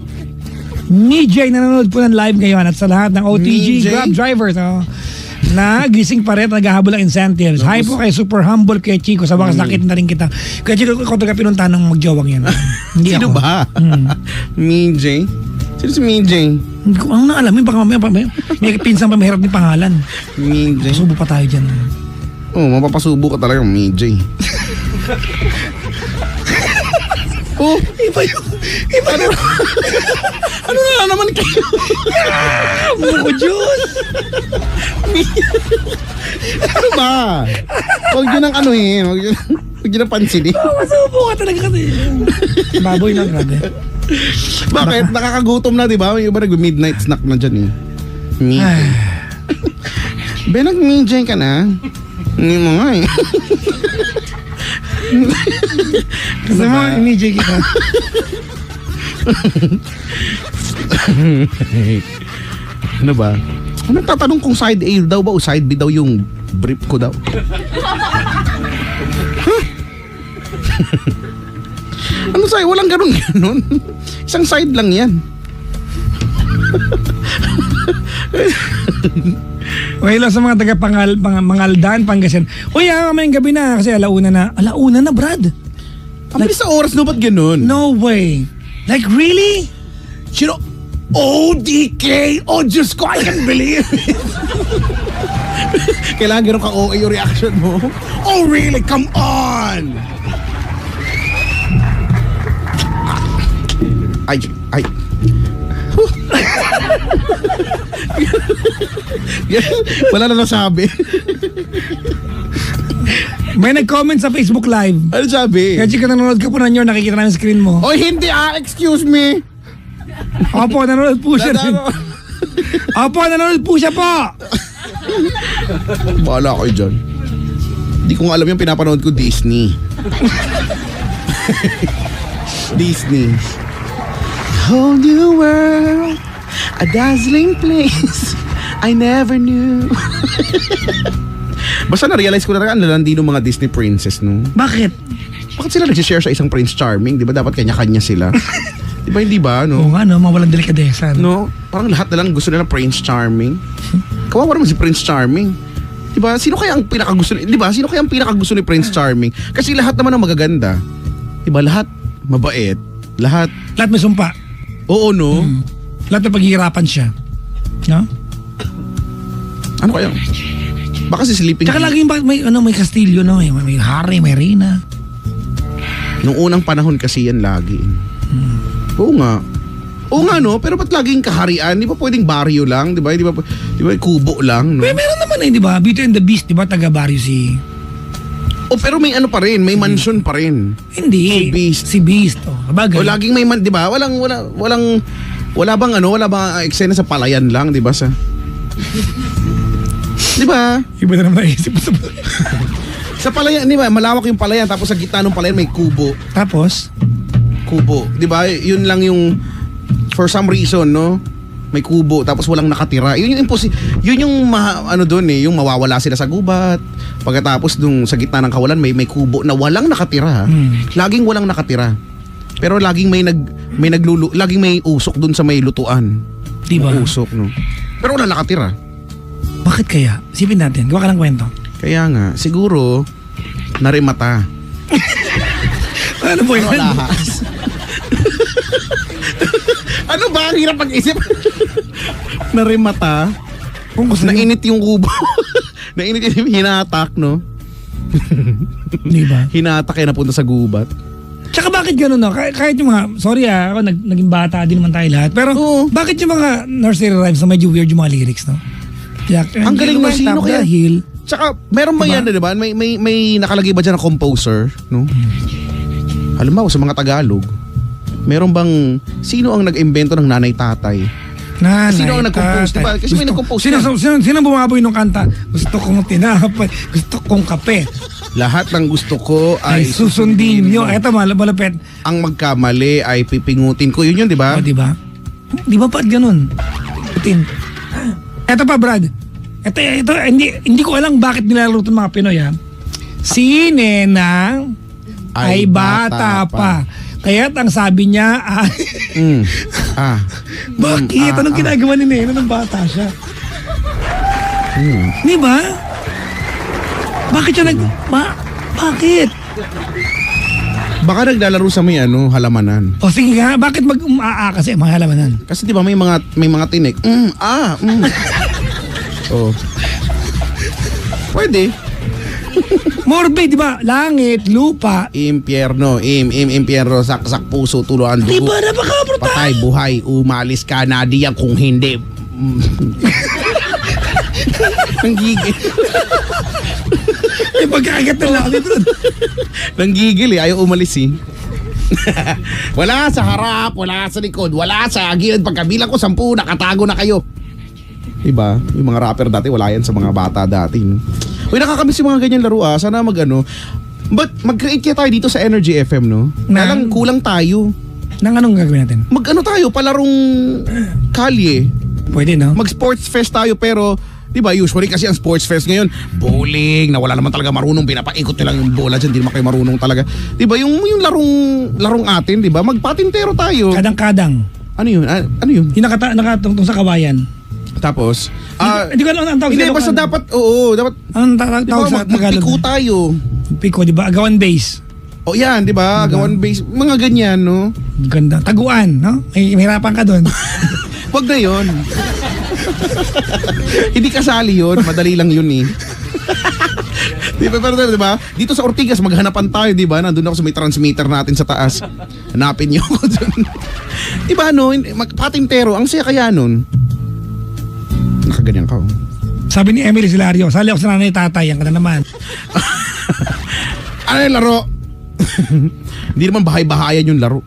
B: Mijay na nanonood po ng live ngayon at sa lahat ng OTG
C: Mijay?
B: Grab drivers na gising pa rin at naghahabol ng incentives. Hi po kay super humble kay Chico. Sa wakas nakita na rin kita. Kaya Chico, ikaw taga pinuntahan ng magjawang yan. Hindi
C: Sino
B: ako.
C: ba? Mijay? Sino si Mijay?
B: Hindi ko ano na alam. Baka mamaya may pinsang pa mahirap ni pangalan.
C: Mijay?
B: Subo pa tayo dyan.
C: Mapapasubo ka talaga ng Mijay.
B: Iba yun.
C: Ano na naman kayo?
B: Buko Diyos.
C: Ano ba? Huwag yun ang Huwag yun ang pansinin.
B: Masubo ka talaga kasi. Baboy na, grabe.
C: Bakit? Nakakagutom na, di ba? Yung iba nag-midnight snack na dyan eh. Mijay. Be, nag-Mijay ka na? Hindi mo nga eh.
B: Kasi mga imijay kita.
C: Ano ba? Ano tatanong kung side A daw ba o side B daw yung brief ko daw? Huh? Ano sa'yo? Walang ganun. Isang side lang yan.
B: Okay lang sa mga taga-Pangaldan, Pangasinan. Uy, mamayang gabi na kasi alauna na. Alauna na, Brad.
C: Ang bilis sa oras no, ba't ganun?
B: No way. Like, really?
C: Sino? ODK! Oh, Diyos ko, I can't believe it! Kailangan ganun ka OA yung reaction mo. Oh, really? Come on! Ay. Wala na nasabi.
B: May nag-comment sa Facebook Live.
C: Ano sabi?
B: Kaya chika, nanonood ka po na nyo, nakikita namin screen mo.
C: Oy, hindi excuse me.
B: Opo, nanonood po siya. Opo, nanonood po siya po.
C: Bahala kayo dyan. Hindi ko nga alam yung pinapanood ko, Disney. Disney. Whole new world, a dazzling place I never knew. Basta na-realize ko na ang lalandi ng mga Disney princess, no?
B: Bakit?
C: Bakit sila nagsishare sa isang Prince Charming? Di ba dapat kanya-kanya sila? Di ba hindi ba, no?
B: Oo nga, no? Mawalang delikadesa.
C: No? Parang lahat na lang gusto nila Prince Charming. Kawawa naman si Prince Charming. Di ba? Sino kaya ang pinakagusto ni, di ba? Sino kaya ang pinakagusto ni Prince Charming? Kasi lahat naman ang magaganda. Di ba? Lahat mabait. Lahat.
B: Lahat may sumpa.
C: Oo, no?
B: Lahat may paghihirapan siya. No?
C: Ano kaya? Baka si Sleeping
B: Tsaka laging may kastilyo, no? May hari, may reyna.
C: Nung unang panahon kasi yan lagi. Oo nga. Oo nga, no? Pero ba't laging kaharian? Di ba pwedeng baryo lang? Di ba? Di ba kubo lang, no?
B: Meron naman di ba? Beauty and the Beast, di ba? Taga Barrio si...
C: O pero may ano pa rin, may mansion pa rin.
B: Hindi.
C: Si Beast.
B: Si Beast, oh. Bagay.
C: O laging may di ba? Wala bang eksena sa palayan lang, di ba? Di ba?
B: Iba na naman naisip mo sa...
C: Sa palayan, di ba? Malawak yung palayan, tapos sa gitna ng palayan may kubo.
B: Tapos?
C: Kubo. Di ba? Yun lang yung, for some reason, no? May kubo, tapos walang nakatira. Yun yung doon yung mawawala sila sa gubat. Pagkatapos dun sa gitna ng kawalan, may kubo na walang nakatira. Laging walang nakatira. Pero laging laging may usok dun sa may lutuan.
B: Di ba?
C: May usok, no? Pero wala nakatira.
B: Bakit kaya? Sipin natin. Gawa ka ng kwento.
C: Kaya nga, siguro, narimata.
B: Ano po yun?
C: Alahas. Ano ba? Ang hirap pag-isip. Narimata.
B: Kung gusto nyo.
C: Nainit yung kubo. Nainit yung hinatak, no?
B: Di ba?
C: Hinatak kaya napunta sa gubat.
B: Tsaka bakit gano'n, no? Kahit yung mga, sorry ako, naging bata din naman tayo lahat. Pero bakit yung mga nursery rhymes na medyo weird yung mga lyrics, no?
C: Ang galing mo, sino kaya?
B: Hill.
C: Tsaka, meron ba yan, di ba? May nakalagay ba dyan na composer, no? Halimbawa, sa mga Tagalog, meron bang, sino ang nag-imbento ng nanay-tatay? Sino ang nag-compose, diba? Kasi may nag-compose
B: Sino bumaboy nung kanta? Gusto kong tinapay, gusto kong kape.
C: Lahat ng gusto ko
B: Ay susundin nyo. Eto, malapit.
C: Ang magkamali ay pipingutin ko. Yun, di ba?
B: O, di ba? Di ba ba't ganun? Putin. Eto pa, Brad. Ito, hindi ko alam bakit nilalaro itong mga Pinoy, ha? Si Nenang ay bata pa. Kaya't ang sabi niya ay... Bakit? Anong ginagawa ni Nenang nung bata siya? Di ba? Bakit siya bakit?
C: Baka naglalaro sa may halamanan.
B: O sige nga, bakit kasi mga halamanan?
C: Kasi di ba may mga tinik. Oh. Pwede.
B: Morbid, di ba? Langit, lupa.
C: Impyerno, impyerno, saksak puso, tuluan dugo.
B: Di ba? Napaka-brutal.
C: Patay, buhay, umalis ka na diyan kung hindi. Ang gigil.
B: Yung pagkakagat ng langit doon.
C: Nanggigil ayaw umalis Wala sa harap, wala sa likod, wala sa gilid. Pagkabilang ko 10, nakatago na kayo. Diba? Yung mga rapper dati, wala yan sa mga bata dati. Uy, nakakamiss yung mga ganyan laro Sana But mag-create kaya tayo dito sa Energy FM, no? Kulang tayo.
B: Nang anong gagawin natin?
C: Tayo, palarong kalye.
B: Pwede, no?
C: Mag-sports fest tayo pero diba, usually kasi ang sports fest ngayon, bowling, na wala naman talaga marunong, pinapaikot nyo lang yung bola dyan, di naman kayo marunong talaga. Diba, yung larong atin, diba, magpatintero tayo.
B: Kadang-kadang.
C: Ano yun? Ano yun?
B: Yung nakatungtong sa kawayan.
C: Tapos,
B: hindi ko alam ang tawag.
C: Hindi, basta dapat, dapat,
B: anong tawag sa Tagalog?
C: magpiko tayo.
B: Piko, diba? Agawan base.
C: O yan, diba, agawan base, mga ganyan, no?
B: Ganda. Taguan, no? May hirapan ka doon.
C: Wag na yun. Hindi kasali yun. Madali lang yun Di ba, pero di ba? Dito sa Ortigas, maghanapan tayo, di ba? Nandun ako sa may transmitter natin sa taas. Hanapin niyo ako dun. Di ba, no? Patintero, ang saya kaya nun. Nakaganyan ka, oh.
B: Sabi ni Emily Silario, sali ako sa nanay tatay, yan ka na naman.
C: Ano yung laro? Hindi naman bahay-bahayan yung laro.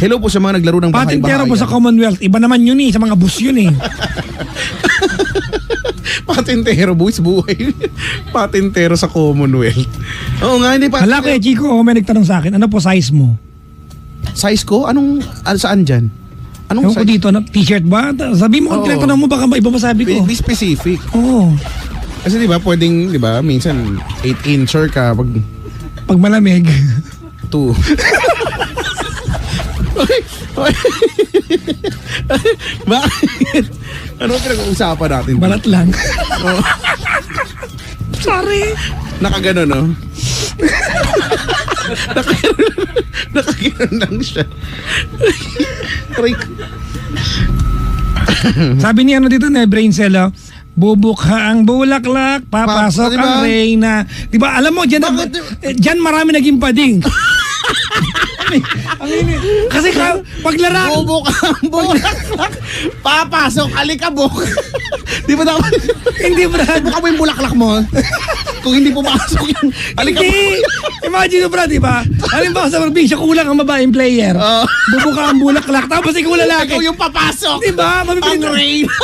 C: Hello po sa mga naglaro ng bahay-bahayan.
B: Patintero po sa Commonwealth, iba naman yun sa mga bus yun
C: Patintero, buwis buhay. Patintero sa Commonwealth. Oo nga, hindi pa.
B: Hala ko Chico, may nagtanong sa akin, ano po size mo?
C: Size ko? Saan dyan? Anong
B: Ewan ko
C: size?
B: dito, t-shirt ba? Sabi mo,
C: Oo.
B: tinatanong mo, baka iba masabi ko.
C: Be specific.
B: Oo,
C: Kasi di ba pwedeng, di ba, minsan 8-incher ka pag
B: pag malamig.
C: 2. Bakit? Ano ang pinag-uusapan natin?
B: Balat lang.
C: Oh,
B: Sorry.
C: nakagano, no? Nakagano lang siya. Aray ko.
B: Sabi niya dito na brain cell, bubukha ang bulaklak, papasok
C: Diba?
B: ang reyna. Di ba, alam mo, dyan marami naging pading. Kasi paglarang,
C: Bulaklak. Papasok, alikabok. Di ba dapat?
B: hindi Brad.
C: Buka mo yung bulaklak mo. Kung hindi pumasok yung alikabok.
B: Hindi. Imagine mo Brad, di ba? Halimbawa sa probinsya, kulang ang babaeng player.
C: Oo.
B: Bubuka ang bulaklak, tapos ikaw lalaki.
C: Ikaw yung papasok.
B: Di ba?
C: Ang Reyna.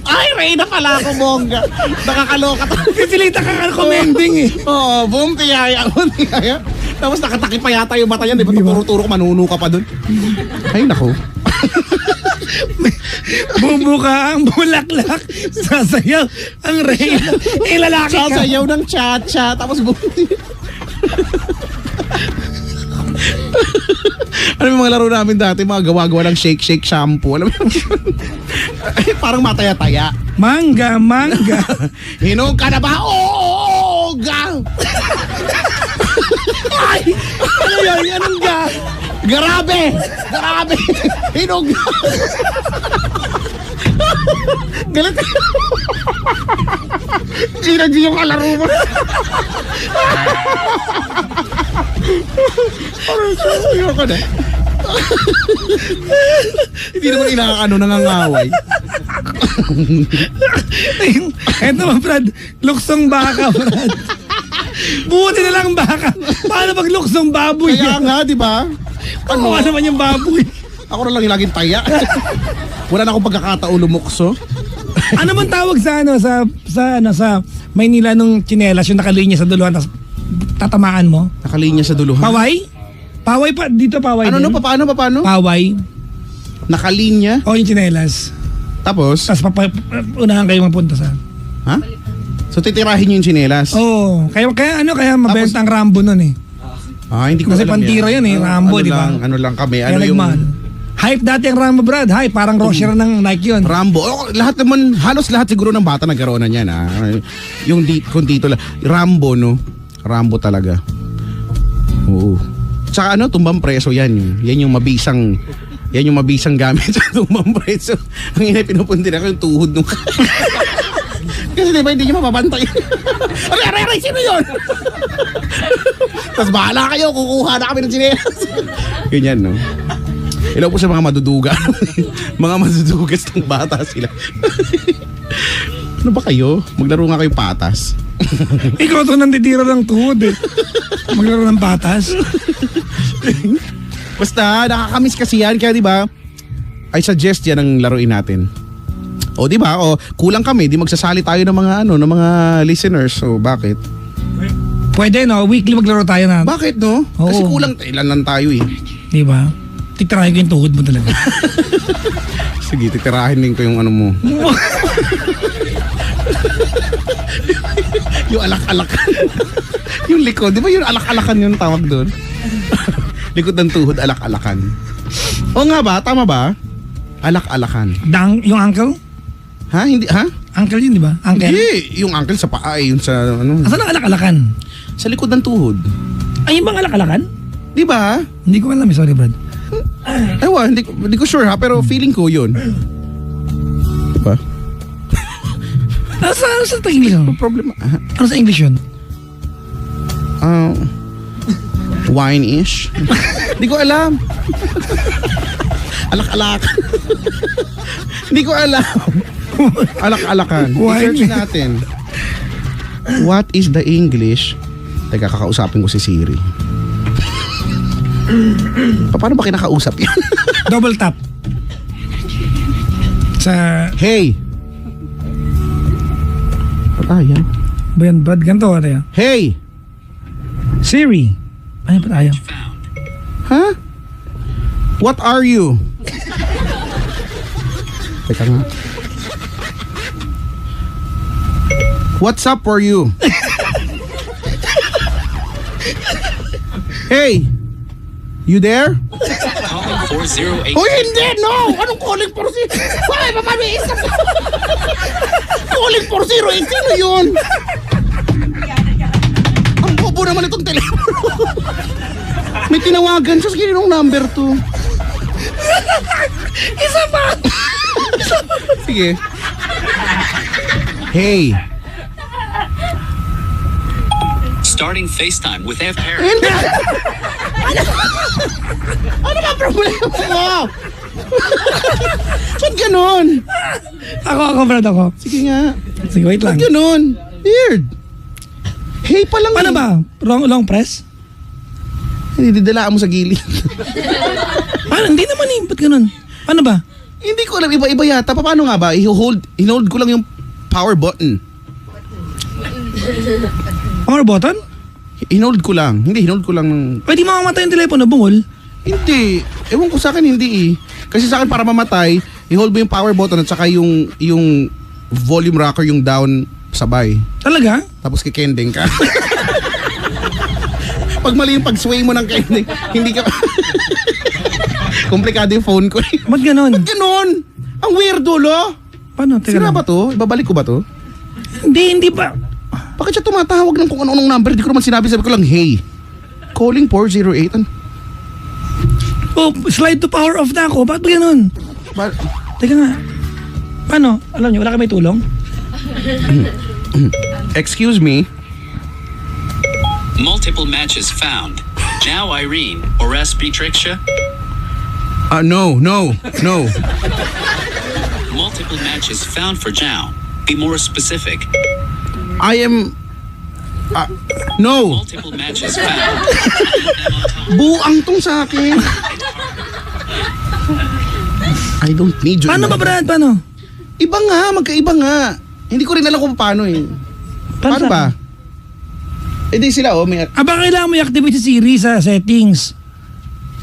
C: Ay, Reyna pala ako, bongga. Nakakaloka tayo.
B: Pipilita ka commending eh.
C: Oo, boom, tiyaya. Boom, tiyaya. Tapos nakatakip pa yata yung mata yan. Di ba? Turo-turo ka, manuno ka pa dun. Ay, nako.
B: Bubuka ang bulaklak, sasayaw ang reyna. Lalaki ka.
C: Sasayaw ng cha-cha. Tapos boom. Ano yung mga laro namin dati? Mga gawa-gawa ng shake-shake shampoo. Alam mo yun? Ay, parang mataya-taya.
B: Mangga.
C: Hinog ka na ba? Oo, gang!
B: Ay! Ano yun? Anong ga?
C: Grabe! Hinog! Galit! Gina yung kalaro mo. Ayoko na. Hindi naman nangangaway.
B: Eto ba, Brad? Luksong baka, Brad. Buti na lang baka. Paano pag luksong baboy?
C: Kaya nga, di ba?
B: Ano naman yung baboy?
C: Ako na lang yung laging taya. Wala na akong pagkakataon lumukso.
B: Ano man tawag sa Maynila nung tsinelas yung nakalinya sa duluhan tapos tatamaan mo?
C: Nakalinya sa duluhan.
B: Paway? Paway pa dito paway.
C: Ano
B: din?
C: no? Paano?
B: Paway.
C: Nakalinya.
B: O yung tsinelas.
C: Tapos?
B: Tapos unahan kayo mapunta sa.
C: Ha? So titirahin niyo yung tsinelas?
B: Oo. Kaya mabenta ang Rambo nun eh.
C: Ah, hindi ko
B: Kasi
C: alam
B: pantira yan eh, Rambo, di ba?
C: Ano lang kami,
B: Kaya
C: ano yung
B: nagmahal. Hype dati ang Rambo, Brad. Hype, parang Rocher ng Nike yun.
C: Rambo. Oh, lahat naman, halos lahat siguro ng bata nagkaroon na niyan. Yung kung dito lang. Rambo, no? Rambo talaga. Oo. Tsaka tumbang preso yan. Yan yung mabisang gamit sa tumbang preso. Ang ina pinupunti na ko yung tuhod nung... Kasi di ba hindi nyo mapapantay? Aray, sino yun? Tapos bahala kayo, kukuha na kami ng sinelas. Ganyan, no? Hello po sa mga maduduga. Mga madudugas ng bata sila. Ano ba kayo? Maglaro nga kayo patas.
B: Ikaw to nanditira ng tuhod eh. Maglaro ng patas.
C: Basta, nakakamiss kasi yan. Kaya di ba, I suggest yan ang laruin natin. O di ba? O kulang kami, di magsasali tayo ng mga ng mga listeners. So bakit?
B: Pwede no, weekly maglaro tayo na.
C: Bakit no?
B: Oo.
C: Kasi kulang ilan lang tayo eh.
B: Di ba? Titirahin ko yung tuhod mo talaga.
C: Sige, titirahin din ko yung ano mo. Yung alak-alakan. Yung likod, di ba yung alak-alakan yung tawag doon? Likod ng tuhod, alak-alakan. O nga ba? Tama ba? Alak-alakan.
B: Yung uncle?
C: Ha? Hindi, ha?
B: Uncle yun, di ba? Uncle?
C: Hindi, yung uncle sa paa, yun sa ano.
B: Asan ang alak-alakan?
C: Sa likod ng tuhod.
B: Ay, yung bang alak-alakan?
C: Di ba?
B: Hindi ko alam, sorry Brad.
C: Ewan, hindi ko sure ha, pero feeling ko yun. Di ba?
B: Ano sa English yun?
C: Problema.
B: Ano sa English yun?
C: Wine-ish? Hindi ko alam. Alak-alak. Hindi ko alam. Alak-alakan. I-search natin. What is the English? Teka, kakausapin ko si Siri. Paano ba kinakausap yan?
B: Double tap. Sa...
C: Hey! Patayan.
B: Bayan, Brad, ganito ka tayo.
C: Hey!
B: Siri. Ano ba tayo?
C: Huh? What are you? Teka nga. What's up for you? Hey! You there?
F: Calling 408.
C: Hoy, hindi! No! Anong calling 408? Why? Paano isa? Calling 408? Sino yun? Ang bobo naman itong telepono. May tinawagan siya. Sige, nung number to. Isa pa! Sige. Hey!
F: Starting FaceTime with F. Harris.
C: Hindi! Ano ba problema mo? Ba't ganon?
B: Ako, Brad, ako.
C: Sige nga.
B: Sige, wait lang.
C: Ba't ganon? Weird. Hey pa lang.
B: Paano ba? Long press?
C: Hindi, didalaan mo sa gilid.
B: Paano? Hindi naman eh. Ba't ganun? Paano ba?
C: Hindi ko alam, iba-iba yata. Paano nga ba? Hinold ko lang yung power button.
B: Power button?
C: Hinold ko lang. Hindi, hinold ko lang ng...
B: Pwede mamamatay yung telepono, bungol.
C: Hindi. Ewan ko sa akin, hindi eh. Kasi sa akin para mamatay, i-hold mo yung power button at saka yung volume rocker yung down sabay.
B: Talaga?
C: Tapos kikending ka. Pag mali yung pag-sway mo ng kending, hindi ka... Komplikado yung phone ko eh.
B: Ba't ganun?
C: Ganon! Ang weirdo, lo!
B: Paano? Teka
C: Sira
B: lang.
C: ba to? Ibabalik ko ba to?
B: Hindi ba?
C: Bakit siya tumatawag ng kung anong number? Hindi ko naman sinabi ko lang, hey. Calling 408.
B: Oh, slide to power off na ako. Bakit ba ganun? Teka nga. Paano? Alam niyo, wala kayo may tulong?
C: Excuse me.
F: Multiple matches found. Now Irene or S. Patricia.
C: No.
F: Multiple matches found for Zhao. Be more specific.
C: I am... no.
F: Multiple matches found.
C: Buang tong sa akin. I don't need you.
B: Paano ba, Brad? Paano?
C: Iba nga, magkaiba nga. Hindi ko rin alam kung paano eh. Paano
B: sa-
C: ba? Eh di sila may...
B: Aba, kailangan mo i-activate si Siri sa settings.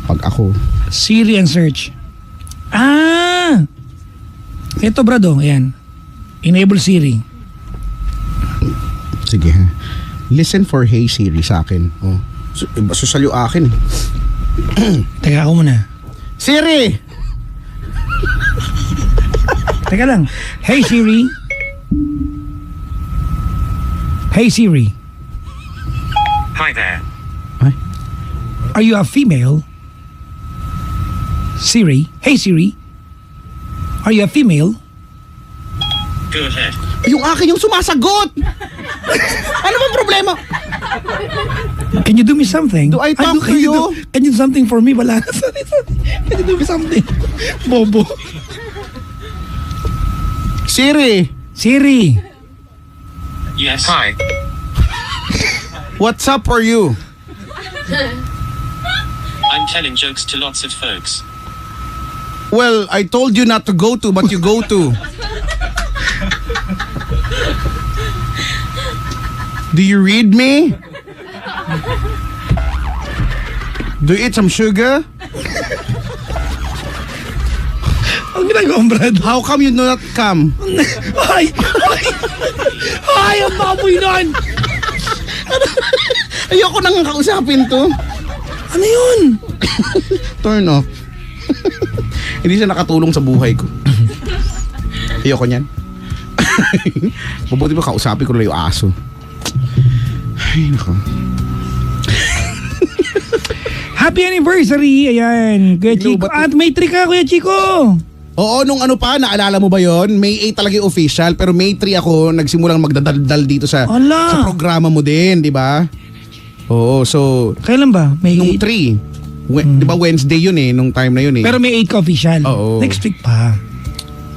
C: Pag ako.
B: Siri and search. Ito, Brad, oh. Ayan. Enable Siri.
C: Sige ha. Listen for Hey Siri sa akin. Oh. Susalyo akin.
B: Teka, ako muna.
C: Siri!
B: Teka lang. Hey Siri. Hey Siri.
F: Hi there.
B: Are you a female? Siri. Hey Siri. Are you a female?
F: Go ahead.
C: Yung akin yung sumasagot! Ano bang problema?
B: Can you do me something?
C: Do I talk to you?
B: Can you do something for me? Wala. Sorry. Can you do me something? Bobo.
C: Siri!
B: Siri.
F: Yes. Hi.
C: What's up for you?
F: I'm telling jokes to lots of folks.
C: Well, I told you not to go to, but you go to. Do you read me? Do you eat some sugar?
B: Ang ginagawa, Brad.
C: How come you do not come?
B: Ay! Ang baboy nun!
C: Ayoko nang kausapin to.
B: Ano yun?
C: Turn off. Hindi siya nakatulong sa buhay ko. Ayoko niyan. Mabuti pa kausapin ko na yung aso. Ay, nako.
B: Happy anniversary! Ayan, Kuya
C: Hello,
B: Chico.
C: ba't-
B: At may trick ka, Kuya Chico!
C: Oo, nung ano pa, naalala mo ba yon? May 8 talaga yung official, pero May 3 ako nagsimulang magdadaldal dito sa
B: Ala!
C: programa mo din, di ba? Oo, so
B: Kailan ba? May
C: nung 3. Di ba Wednesday yun eh, nung time na yun eh.
B: Pero May 8 ka official.
C: Oo.
B: Next week pa.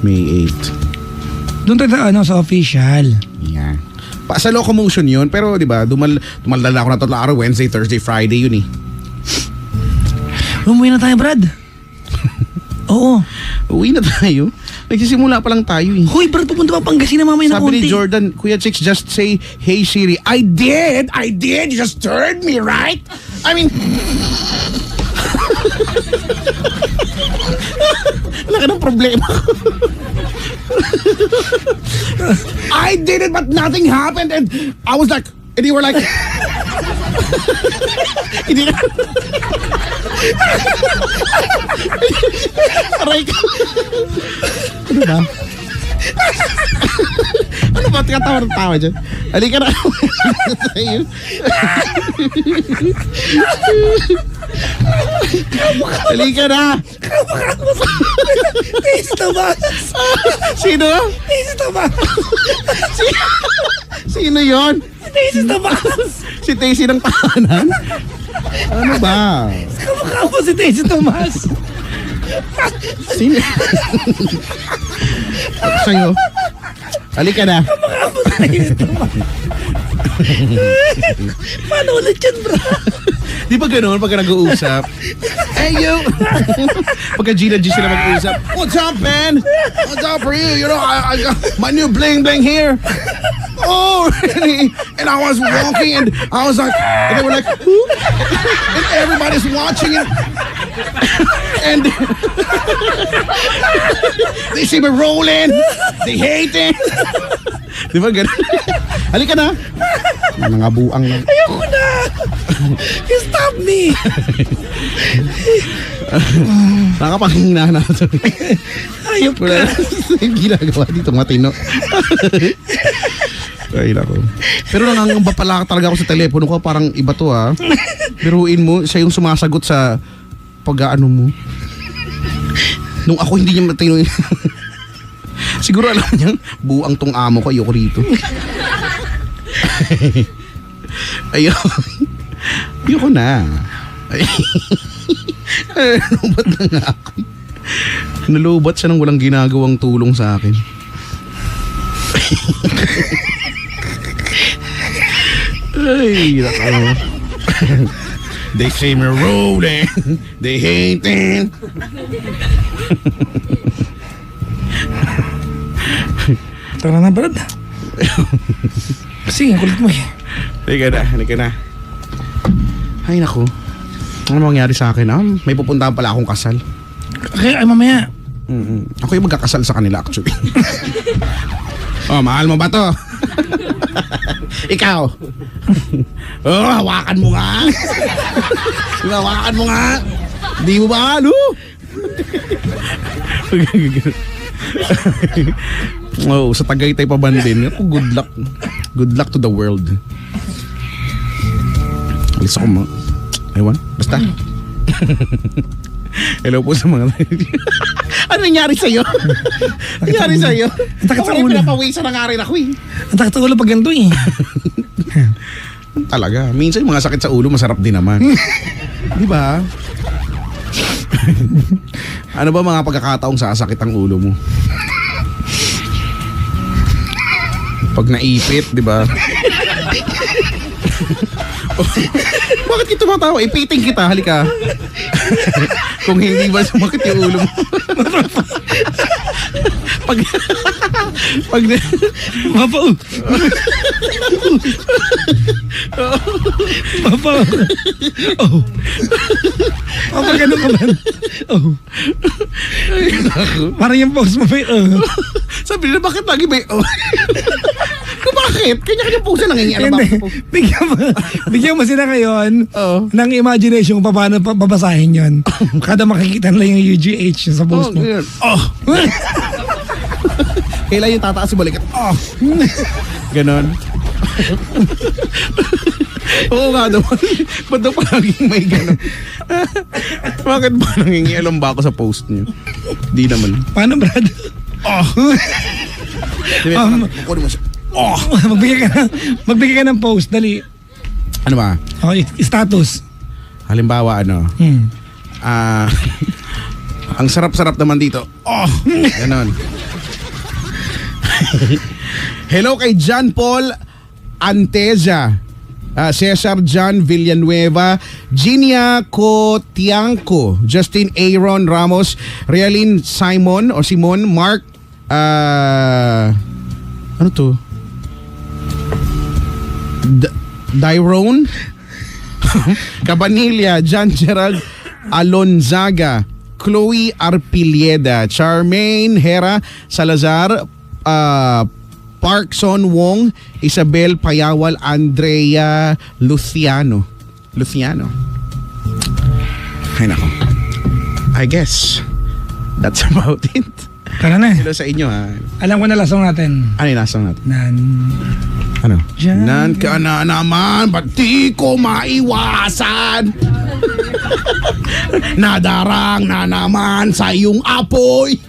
C: May 8.
B: Doon tayo sa official.
C: Yeah. Sa locomotion yun, pero di ba, dumaldala ako na tatlong araw, Wednesday, Thursday, Friday yun eh.
B: Umuwi na tayo, Brad. Oo.
C: Uwi na tayo. Nagsisimula pa lang tayo eh.
B: Hoy, Brad, pupunta pa Pangasinan mamaya na
C: Sabi
B: konti.
C: ni Jordan, Kuya Chicks, just say, hey Siri. I did. You just heard me, right? I mean... Laki ng problema. I did it but nothing happened and I was like, and you were like... Hindi na... Aray ka. Ano ba? Ano ba? Tingatawa ng tawa dyan. Halika na. Halika na.
B: Taste Tomas.
C: Sino?
B: Taste Tomas.
C: Sino yon?
B: Taste Tomas.
C: Si Tacy ng tahanan? Ano ba?
B: Kamukha mo si Taste Tomas.
C: Sino? Sa'yo. Halika na.
B: Kamukha mo si Taste Tomas. Paano ulit yan, bro?
C: Di ba gano'n pagka nag-uusap? Hey, you! Pagka G sila mag-uusap, what's up, man? What's up for you? You know, I got my new bling-bling here. Oh, really? And I was walking and I was like, and they were like, who? And everybody's watching it. And they see me rolling. They hate it. Di ba gano'n? Halika na. Mga buang lang.
B: Ayoko na. You stop me.
C: Nakapanghinga na ito.
B: Ayop ka.
C: Wala yung ginagawa dito matino. Ay nako. Pero nangangamba pala talaga ako sa telepono ko. Parang iba to ha. Biruin mo, siya yung sumasagot sa pag-ano mo. Nung ako hindi niya matino. Siguro alam niya, buang tong amo ko, ayoko rito. Ayoko na. Nalubat na nga ako. Nalubat siya nang walang ginagawang tulong sa akin. Ay, nako. They say me rolling. They hating.
B: Tara na, Brad. Sige, kulit mo eh.
C: Halika na. Ay, naku. Ano mangyari sa akin? May pupuntahan pala akong kasal.
B: Okay, ay mamaya.
C: Ako yung magkakasal sa kanila actually. Oh, mahal mo ba to? Ikaw. Oh, hawakan mo nga. Hawakan mo nga. Di mo ba, ano? Oh, sa Tagaytay pa bandin. Ako, good luck. Good luck to the world. Alis ako mo. Ewan, basta. Hello po sa mga... Ano nangyari sa'yo? Nangyari sa'yo?
B: Ang takot sa
C: Ako
B: ulo.
C: pinapawisan na nga rin ako eh.
B: Ang takot sa ulo pag ganito eh.
C: Talaga. Minsan yung mga sakit sa ulo masarap din naman. Di ba? Ano ba mga pagkakataong sasakit ang ulo mo? Pag naipit, di ba? Bakit kita tumatawa? Ipiting kita, halika. Kung hindi ba sumakit yung ulo mo. Pag
B: Papa, Papa, oh. Papa, gano'n ka man. Oh. Parang yung pose mo, oh.
C: Sabi nila, bakit lagi may... Oh. Kung bakit? Kanya-kanya puso nangingialam
B: Hindi.
C: ako.
B: Bigyan mo sila ngayon
C: Oo.
B: ng imagination kung paano babasahin yon. Kada makikita nila yung UGH sa post mo.
C: Ganyan. Oh! Kailan yung tataas yung balikat? Oh! Ganon. Oo nga naman. Ba't daw palaging may ganon? Bakit ba nangingialam ba ako sa post niyo? Di naman.
B: Paano, Brad?
C: Oh! Kukunin mo siya. Oh!
B: Magbigay ka ng post, dali.
C: Ano ba?
B: Okay, status.
C: Halimbawa, ano? Ang sarap-sarap naman dito. Oh! Ganon. Hello kay John Paul Anteza, Cesar John Villanueva, Ginia Cotianco, Justin Aaron Ramos, Realin Simon o Simon, Mark, ano to? Dyrone Cabanilla, John Gerald Alonzaga, Chloe Arpilieda, Charmaine Hera Salazar, Parkson Wong, Isabel Payawal, Andrea Luciano. Ay nako. I guess that's about it.
B: Tara na.
C: Hello sa inyo ha.
B: Alam ko na lasong natin.
C: Ano yung lasang natin? Ano?
B: Diyan.
C: Nan ka na naman, ba't di ko maiwasan? Nadarang na naman sa iyong apoy.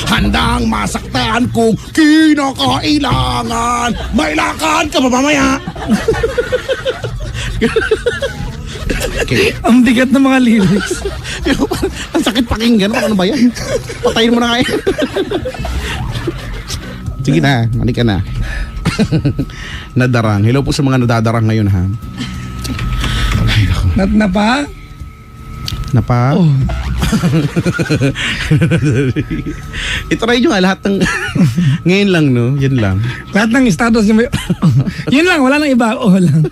C: Handang masaktan kung kinakailangan. May lakad ka ba mamaya? Okay.
B: Ang bigat ng mga lyrics.
C: Ang sakit pakinggan. Ano ba yan? Patayin mo na kayo. Sige na, mali ka na. Nadarang. Hello po sa mga nadadarang ngayon ha. Napa?
B: Oh.
C: Itry nyo nga lahat ng ngayon lang no, yan lang.
B: Lahat ng status yun lang, wala nang iba. Oh lang.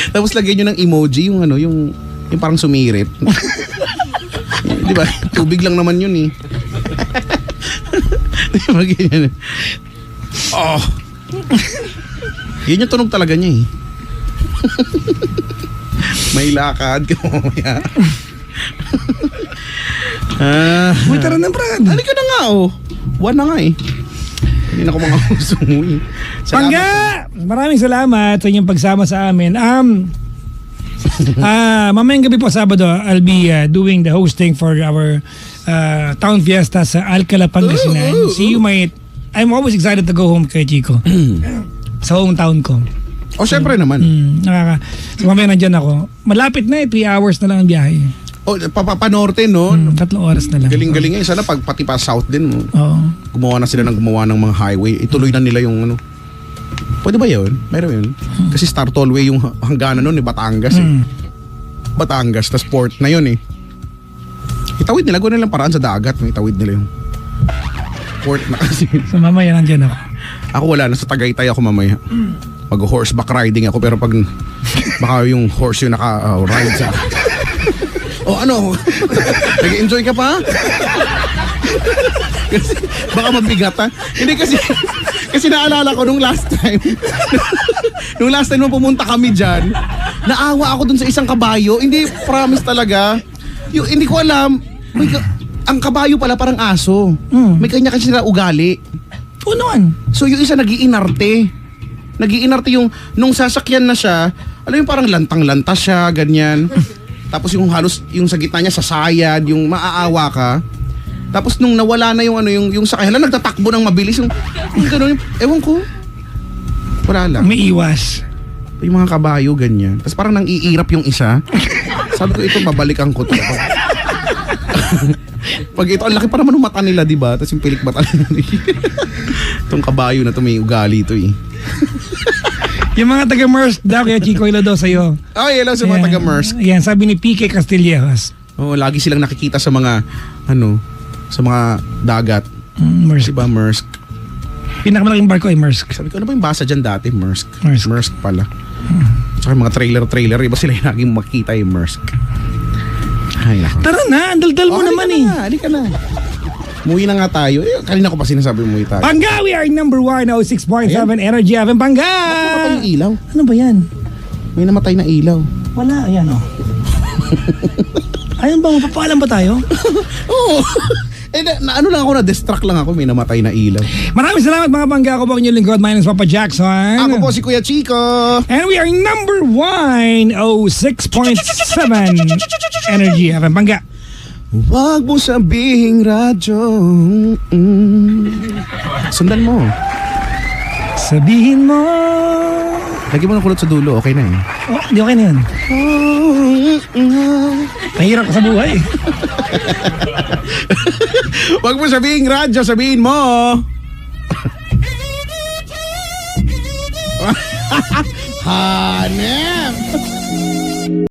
C: Tapos lagyan nyo ng emoji yung ano, yung parang sumirit. Di ba? Tubig lang naman yun eh. Di ba ganyan? Oh. Yun yung tunog talaga niya eh. May lakad ka mamaya.
B: Uy, tara na, Brad.
C: Halika na nga oh. One na nga eh. Hindi na ko mga gusto mo eh.
B: Pangga! Maraming salamat sa inyong pagsama sa amin. Mamayang gabi po Sabado, I'll be doing the hosting for our town fiesta sa Alcala, Pangasinan. See you mate. I'm always excited to go home kay Chico. Sa hometown ko.
C: Oh, syempre naman.
B: So mamaya nandyan ako. Malapit na 3 hours na lang ang biyahe.
C: Oh, panorte no?
B: 3 oras na lang.
C: Galing-galing eh. Sana pati pa south din mo.
B: Oo.
C: Gumawa na sila ng mga highway. Ituloy na nila yung ano. Pwede ba yun? Meron yun. Kasi Star Tollway yung hangganan nun eh, Batangas eh. Batangas, tas port na yun eh. Itawid nila, gawin nilang paraan sa dagat. May itawid nila yung port na kasi.
B: So mamaya nandyan ako.
C: Ako wala, nasa Tagaytay ako mamaya. Mag-horseback riding ako pero pag baka yung horse yung naka-ride sa o ano? Nag-enjoy ka pa? Kasi baka mabigat ha? Hindi kasi naalala ko nung last time nung pumunta kami dyan, naawa ako dun sa isang kabayo. Hindi, promise talaga. Yung, hindi ko alam, ang kabayo pala parang aso. May kanya-kanya sila ugali.
B: Oo naman.
C: So yung isa nag-iinarte yung nung sasakyan na siya, alam yung parang lantang-lantas siya, ganyan. Tapos yung halos yung sa gitna niya sasayad, yung maaawa ka. Tapos nung nawala na yung ano yung sakay, hala nagtatakbo ng mabilis yung gano'n, ewan ko. Wala lang.
B: May iwas.
C: Yung mga kabayo ganyan. Tapos parang nang iirap yung isa. Sabi ko ito babalikan ko to. Pag ito, ang laki para naman ng mata nila, di ba? Tapos yung pilik mata nila. Itong kabayo na to may ugali to eh.
B: Yung mga taga-Mersk daw, kaya Chico, hello daw sa'yo.
C: Oh, hello sa mga taga-Mersk.
B: Yan, sabi ni PK Castillejas.
C: Oh, lagi silang nakikita sa mga, sa mga dagat.
B: Mersk.
C: Diba, Mersk?
B: Pinakamalaking barko ay Mersk.
C: Sabi ko, ano ba yung basa dyan dati? Mersk.
B: Mersk.
C: Mersk pala. Saka yung mga trailer, iba sila yung laging makikita yung Mersk. Ay, nako.
B: Tara na, ang daldal mo naman eh.
C: Halika na. Muwi na nga tayo. Kanina ko pa sinasabi umuwi tayo.
B: Pangga, we are number 106.7 Energy FM. Pangga!
C: Namatay yung ilaw.
B: Ano ba yan?
C: May namatay na ilaw.
B: Wala, ayan o. Ayun ba, mapapaalam ba tayo?
C: Oo. Ano lang ako, na-distract lang ako. May namatay na ilaw.
B: Maraming salamat mga Pangga. Ako po ang inyong lingkod. My name is Papa Jackson.
C: Ako po si Kuya Chico.
B: And we are number 106.7 Energy FM. Pangga.
C: Huwag mo sabihing radyo. Sundan mo.
B: Sabihin mo
C: Lagi mo ng kulot sa dulo, okay na eh.
B: Oh, di okay na yan. Mahirap ka sa buhay.
C: Wag mo sabihin radyo, sabihin mo. Hanep!